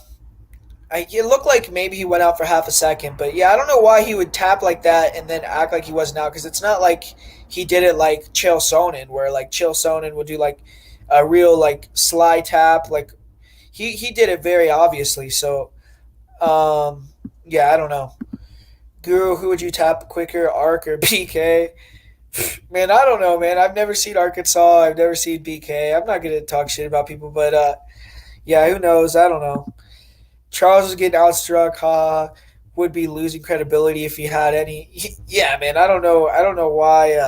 it looked like maybe he went out for half a second, but yeah, I don't know why he would tap like that and then act like he wasn't out because it's not like he did it like Chael Sonnen, where like Chael Sonnen would do like a real like sly tap. Like he did it very obviously. So yeah, I don't know. Guru, who would you tap quicker, Arc or BK? Man, I don't know, man. I've never seen Arkansas. I've never seen BK. I'm not gonna talk shit about people, but yeah, who knows? I don't know. Charles was getting outstruck. Would be losing credibility if he had any. Yeah, man. I don't know. I don't know why.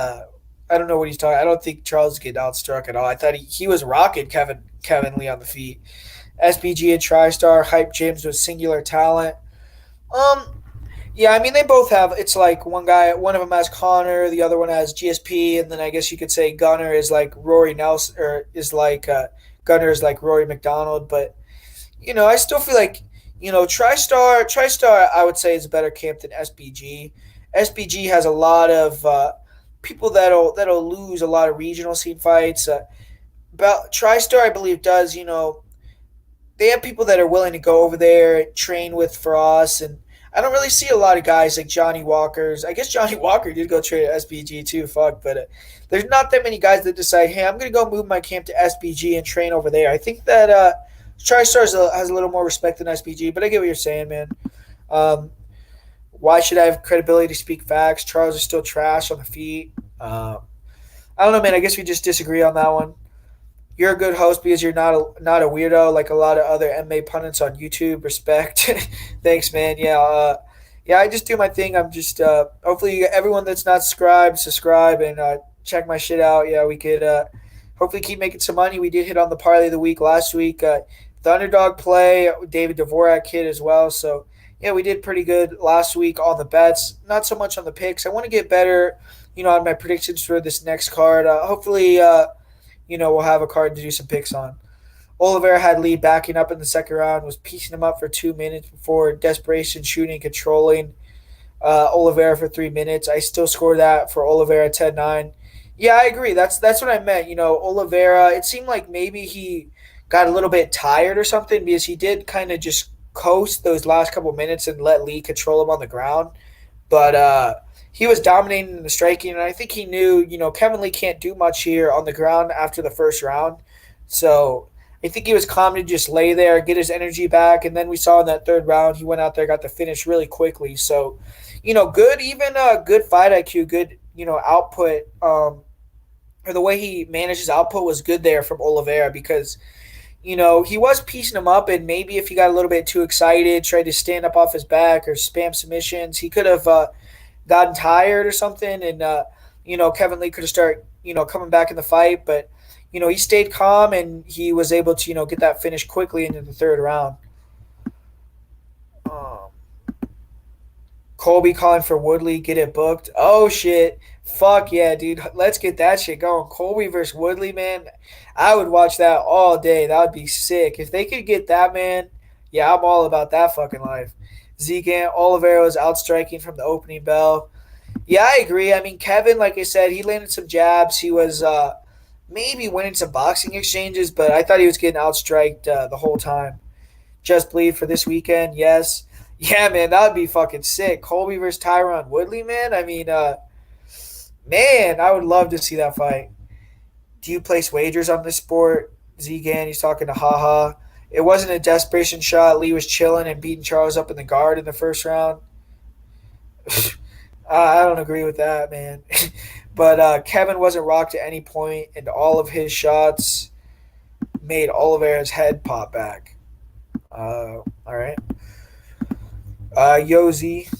I don't know what he's talking. I don't think Charles is getting outstruck at all. I thought he was rocking Kevin Lee on the feet. SBG and TriStar hype gyms with singular talent. Um, yeah, I mean they both have. It's like one of them has Connor, the other one has GSP, and then I guess you could say Gunner is like Rory Nelson, or is like Gunner is like Rory McDonald. But I still feel like TriStar, I would say is a better camp than SBG. SBG has a lot of people that'll lose a lot of regional scene fights. About TriStar, I believe does they have people that are willing to go over there train with for us, and I don't really see a lot of guys like Johnny Walker's. I guess Johnny Walker did go train at SBG too. Fuck, but there's not that many guys that decide, hey, I'm gonna go move my camp to SBG and train over there. I think that TriStar has a little more respect than SBG, but I get what you're saying, man. Um, why should I have credibility to speak facts? Charles is still trash on the feet. I don't know, man. I guess we just disagree on that one. You're a good host because you're not a weirdo like a lot of other MMA pundits on YouTube. Respect. Thanks, man. Yeah, yeah. I just do my thing. I'm just hopefully everyone that's not subscribe and check my shit out. Yeah, we could hopefully keep making some money. We did hit on the parlay of the week last week. The underdog play, David Dvorak hit as well. So yeah, we did pretty good last week on the bets. Not so much on the picks. I want to get better, on my predictions for this next card. Hopefully. We'll have a card to do some picks on. Oliveira had Lee backing up in the second round, was piecing him up for 2 minutes before desperation shooting, controlling Oliveira for 3 minutes. I still score that for Oliveira 10-9. Yeah, I agree. That's what I meant. Oliveira, it seemed like maybe he got a little bit tired or something because he did kind of just coast those last couple minutes and let Lee control him on the ground. But he was dominating in the striking, and I think he knew, Kevin Lee can't do much here on the ground after the first round. So I think he was calm to just lay there, get his energy back, and then we saw in that third round he went out there, got the finish really quickly. So, good, even good fight IQ, good, output, or the way he manages output was good there from Oliveira because he was piecing him up, and maybe if he got a little bit too excited, tried to stand up off his back or spam submissions, he could have gotten tired or something, and Kevin Lee could have started coming back in the fight, but he stayed calm and he was able to get that finish quickly into the third round. Um, Colby calling for Woodley, get it booked. Oh shit. Fuck yeah, dude. Let's get that shit going. Colby versus Woodley, man. I would watch that all day. That would be sick. If they could get that, man, yeah, I'm all about that fucking life. Zeke Oliveira was outstriking from the opening bell. Yeah, I agree. I mean, Kevin, like I said, he landed some jabs. He was maybe winning some boxing exchanges, but I thought he was getting outstriked the whole time. Just bleed for this weekend, yes. Yeah, man, that would be fucking sick. Colby versus Tyron Woodley, man. I mean, man, I would love to see that fight. Do you place wagers on this sport? Zgan, he's talking to Haha. It wasn't a desperation shot. Lee was chilling and beating Charles up in the guard in the first round. I don't agree with that, man. But Kevin wasn't rocked at any point, and all of his shots made Oliveira's head pop back. All right. Yozi,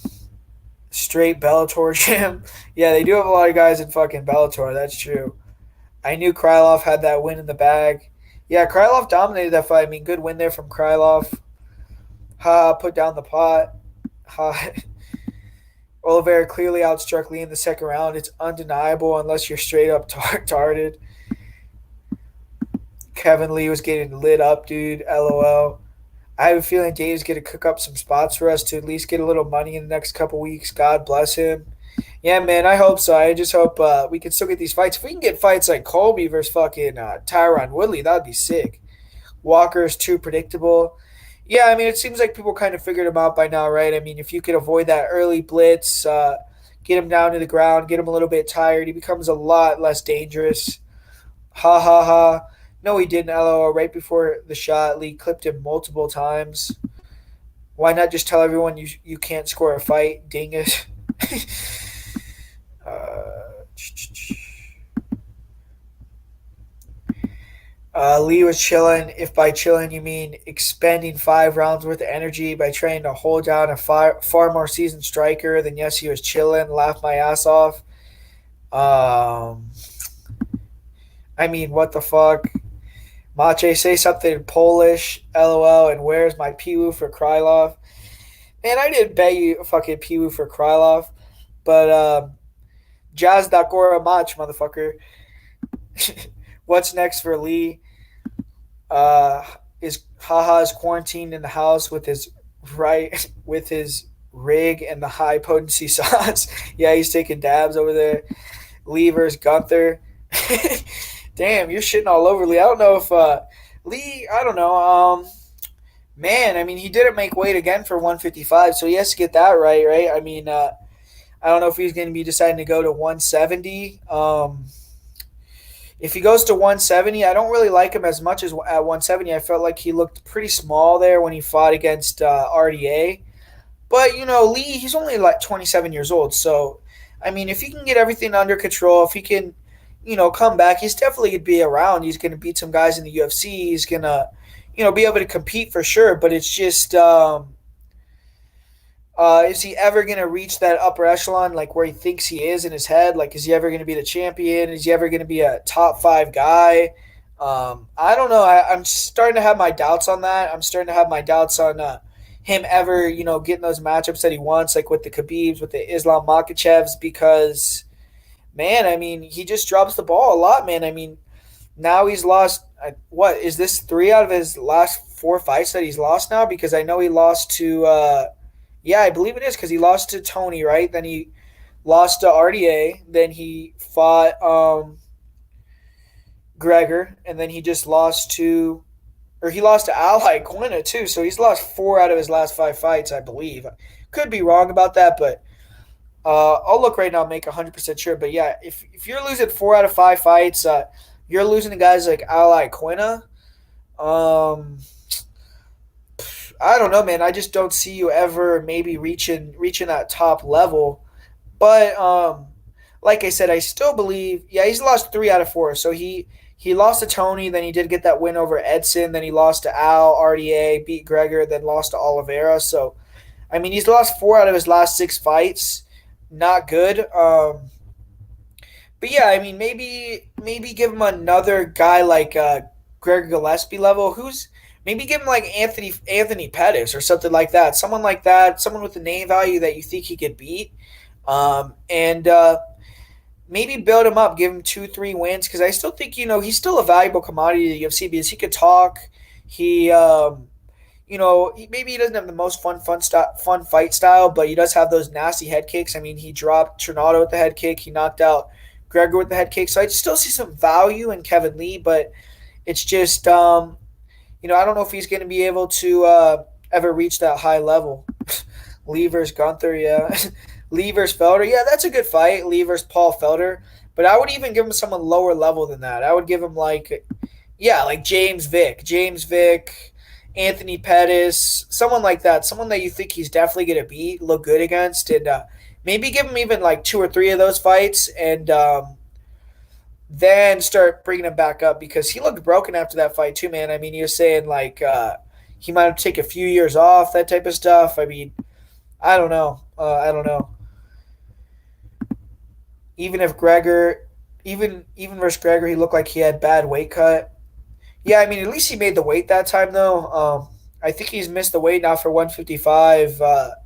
straight Bellator gym. Yeah, they do have a lot of guys in fucking Bellator. That's true. I knew Krylov had that win in the bag. Yeah, Krylov dominated that fight. I mean, good win there from Krylov. Put down the pot. Oliveira clearly outstruck Lee in the second round. It's undeniable unless you're straight up tarded. Kevin Lee was getting lit up, dude. LOL. I have a feeling Dave's going to cook up some spots for us to at least get a little money in the next couple weeks. God bless him. Yeah, man, I hope so. I just hope we can still get these fights. If we can get fights like Colby versus fucking Tyron Woodley, that would be sick. Walker is too predictable. Yeah, I mean, it seems like people kind of figured him out by now, right? I mean, if you could avoid that early blitz, get him down to the ground, get him a little bit tired, he becomes a lot less dangerous. Ha ha ha. No, he didn't, LOL. Right before the shot, Lee clipped him multiple times. Why not just tell everyone you can't score a fight, dingus? uh, Lee was chilling. If by chilling you mean expending 5 rounds worth of energy by trying to hold down a far more seasoned striker, then yes, he was chilling. Laughed my ass off. Um, I mean, what the fuck? Mache, say something in Polish. LOL. And where's my Piwu for Krylov? Man, I didn't bet you fucking Piwu for Krylov, but Jazz Dakora Mach, motherfucker. What's next for Lee? Is Haha is quarantined in the house with his right with his rig and the high potency sauce. Yeah, he's taking dabs over there. Lee versus Gunther. Damn, you're shitting all over Lee. I don't know if Lee. I don't know. Man, I mean, he didn't make weight again for 155, so he has to get that right, right? I mean, I don't know if he's going to be deciding to go to 170. If he goes to 170, I don't really like him as much as at 170. I felt like he looked pretty small there when he fought against RDA. But, Lee, he's only like 27 years old. So, I mean, if he can get everything under control, if he can, come back, he's definitely going to be around. He's going to beat some guys in the UFC. He's going to, be able to compete for sure. But it's just, is he ever going to reach that upper echelon, like where he thinks he is in his head? Like, is he ever going to be the champion? Is he ever going to be a top 5 guy? I don't know. I'm starting to have my doubts on that. I'm starting to have my doubts on him ever, getting those matchups that he wants, like with the Khabibs, with the Islam Makhachevs, because, man, I mean, he just drops the ball a lot, man. I mean, now he's lost, what, is this 3 out of his last 4 fights that he's lost now? Because I know he lost to yeah, I believe it is because he lost to Tony, right? Then he lost to RDA. Then he fought Gregor, and then he just lost to, or he lost to Ally Quinna too. So he's lost 4 out of his last 5 fights, I believe. Could be wrong about that, but I'll look right now, and make 100% sure. But yeah, if you're losing 4 out of 5 fights, you're losing to guys like Ally Quinna. Um, I don't know, man. I just don't see you ever maybe reaching that top level. But like I said, I still believe. Yeah, he's lost 3 out of 4. So he lost to Tony, then he did get that win over Edson, then he lost to Al, RDA, beat Gregor, then lost to Oliveira. So I mean, he's lost 4 out of his last 6 fights. Not good. But yeah, I mean, maybe give him another guy like Gregor Gillespie level, who's maybe give him like Anthony Pettis or something like that. Someone like that, someone with the name value that you think he could beat, and maybe build him up, give him 2-3 wins, because I still think he's still a valuable commodity to the UFC because he could talk. He maybe he doesn't have the most fun fight style, but he does have those nasty head kicks. I mean, he dropped Trinaldo with the head kick. He knocked out Gregor with the head kick. So I still see some value in Kevin Lee, but it's just I don't know if he's going to be able to ever reach that high level. Lee versus Gunther, yeah. Lee versus Felder, yeah, that's a good fight. Lee versus Paul Felder, but I would even give him someone lower level than that. I would give him like James Vick, Anthony Pettis, someone like that, someone that you think he's definitely going to beat, look good against, and maybe give him even like 2 or 3 of those fights, and then start bringing him back up because he looked broken after that fight too, man. I mean, he was saying like he might have to take a few years off, that type of stuff. I mean, I don't know. I don't know. Even if Gregor, even versus Gregor, he looked like he had bad weight cut. Yeah, I mean, at least he made the weight that time though. I think he's missed the weight now for 155.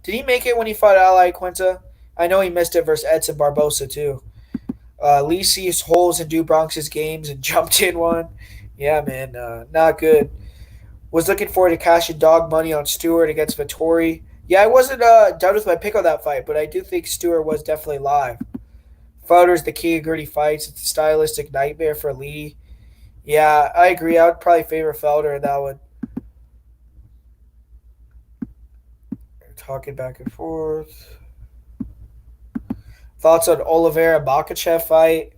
Did he make it when he fought Ally Quinta? I know he missed it versus Edson Barbosa too. Lee sees holes in Du Bronx's games and jumped in one. Yeah, man, not good. Was looking forward to cashing dog money on Stewart against Vittori. Yeah, I wasn't done with my pick on that fight, but I do think Stewart was definitely live. Felder's the king of gritty fights. It's a stylistic nightmare for Lee. Yeah, I agree. I would probably favor Felder in that one. Talking back and forth. Thoughts on Oliveira Makachev fight?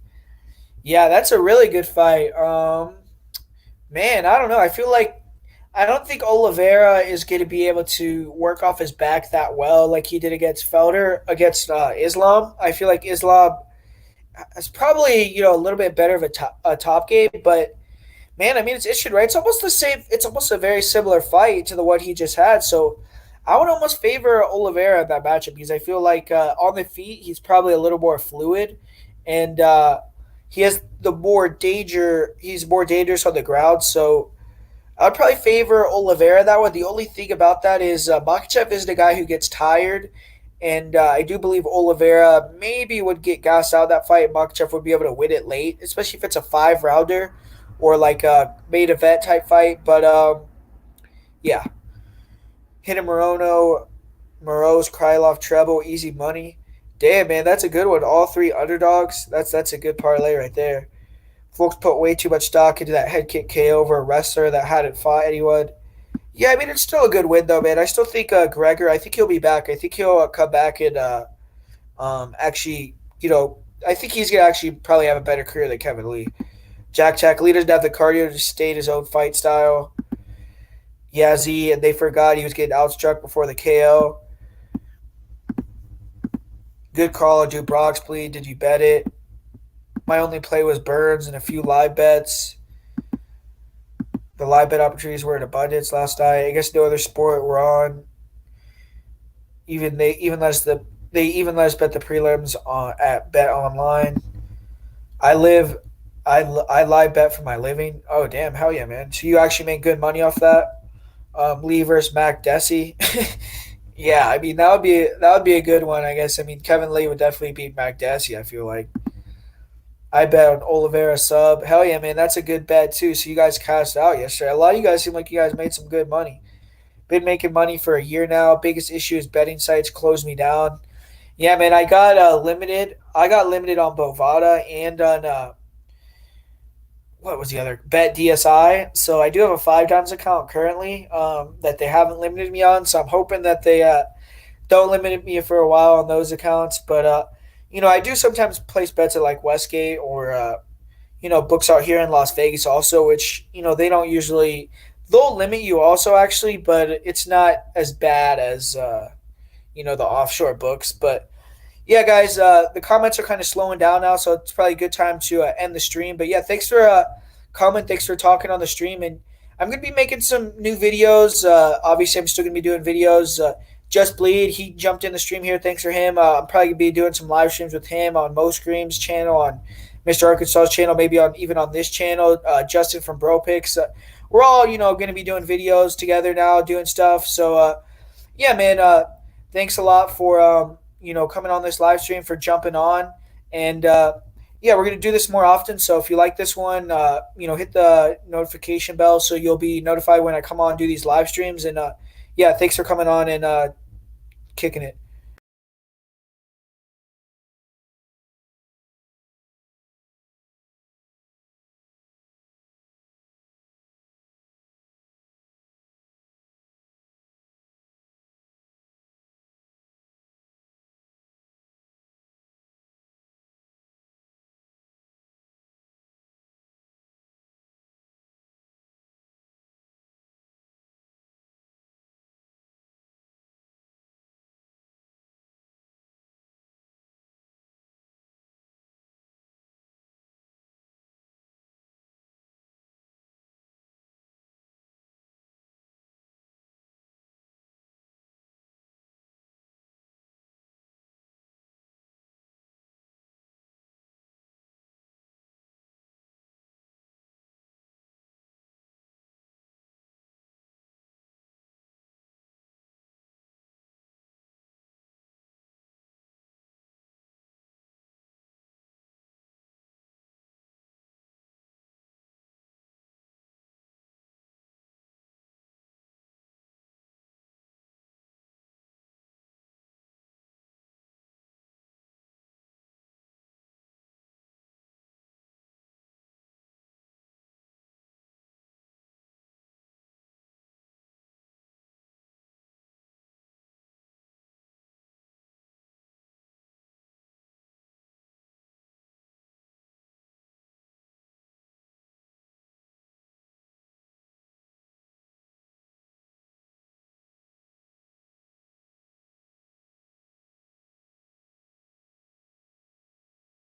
Yeah, that's a really good fight. Man, I don't know. I feel like I don't think Oliveira is going to be able to work off his back that well like he did against Felder against Islam. I feel like Islam is probably a little bit better of a top game, but man, I mean it's interesting, right? It's almost the same. It's almost a very similar fight to the one he just had. So I would almost favor Oliveira in that matchup because I feel like on the feet he's probably a little more fluid, and he has the more danger. He's more dangerous on the ground. So I'd probably favor Oliveira that one. The only thing about that is Makachev is the guy who gets tired, and I do believe Oliveira maybe would get gassed out of that fight. Makachev would be able to win it late, especially if it's a 5 rounder or like a main event type fight. But yeah, Hidden Morono, Moreau's Krylov treble, easy money. Damn man, that's a good one. All three underdogs. That's a good parlay right there. Folks put way too much stock into that head kick KO over a wrestler that hadn't fought anyone. Yeah, I mean it's still a good win though, man. I still think Gregor. I think he'll be back. I think he'll come back and actually, I think he's gonna actually probably have a better career than Kevin Lee. Jack Lee doesn't have the cardio to stay in his own fight style. Yeah, Z, and they forgot he was getting outstruck before the KO. Good call, do Brock's bleed. Did you bet it? My only play was Burns and a few live bets. The live bet opportunities were in abundance last night. I guess no other sport were on. They even let us bet the prelims on at Bet Online. I live I live bet for my living. Oh damn, hell yeah, man! So you actually make good money off that? Lee versus Mac Desi. Yeah, I mean that would be a good one. I guess. I mean Kevin Lee would definitely beat Mac Desi. I feel like. I bet on Oliveira sub. Hell yeah, man, that's a good bet too. So you guys cashed out yesterday. A lot of you guys seem like you guys made some good money. Been making money for a year now. Biggest issue is betting sites closed me down. Yeah, man, I got limited. I got limited on Bovada and on what was the other Bet DSI. So I do have a 5 times account currently that they haven't limited me on. So I'm hoping that they don't limit me for a while on those accounts. But I do sometimes place bets at like Westgate or books out here in Las Vegas also, which they don't usually. They'll limit you also actually, but it's not as bad as the offshore books. But yeah, guys, the comments are kind of slowing down now, so it's probably a good time to end the stream. But yeah, thanks for comment. Thanks for talking on the stream, and I'm gonna be making some new videos. Obviously, I'm still gonna be doing videos. Just Bleed, he jumped in the stream here. Thanks for him. I'm probably gonna be doing some live streams with him on Mo Scream's channel, on Mr. Arkansas's channel, maybe on even on this channel. Justin from Bro Picks. We're all gonna be doing videos together now, doing stuff. So yeah, man. Thanks a lot for coming on this live stream, for jumping on, and yeah, we're gonna do this more often. So if you like this one, hit the notification bell so you'll be notified when I come on and do these live streams. And yeah, thanks for coming on and kicking it.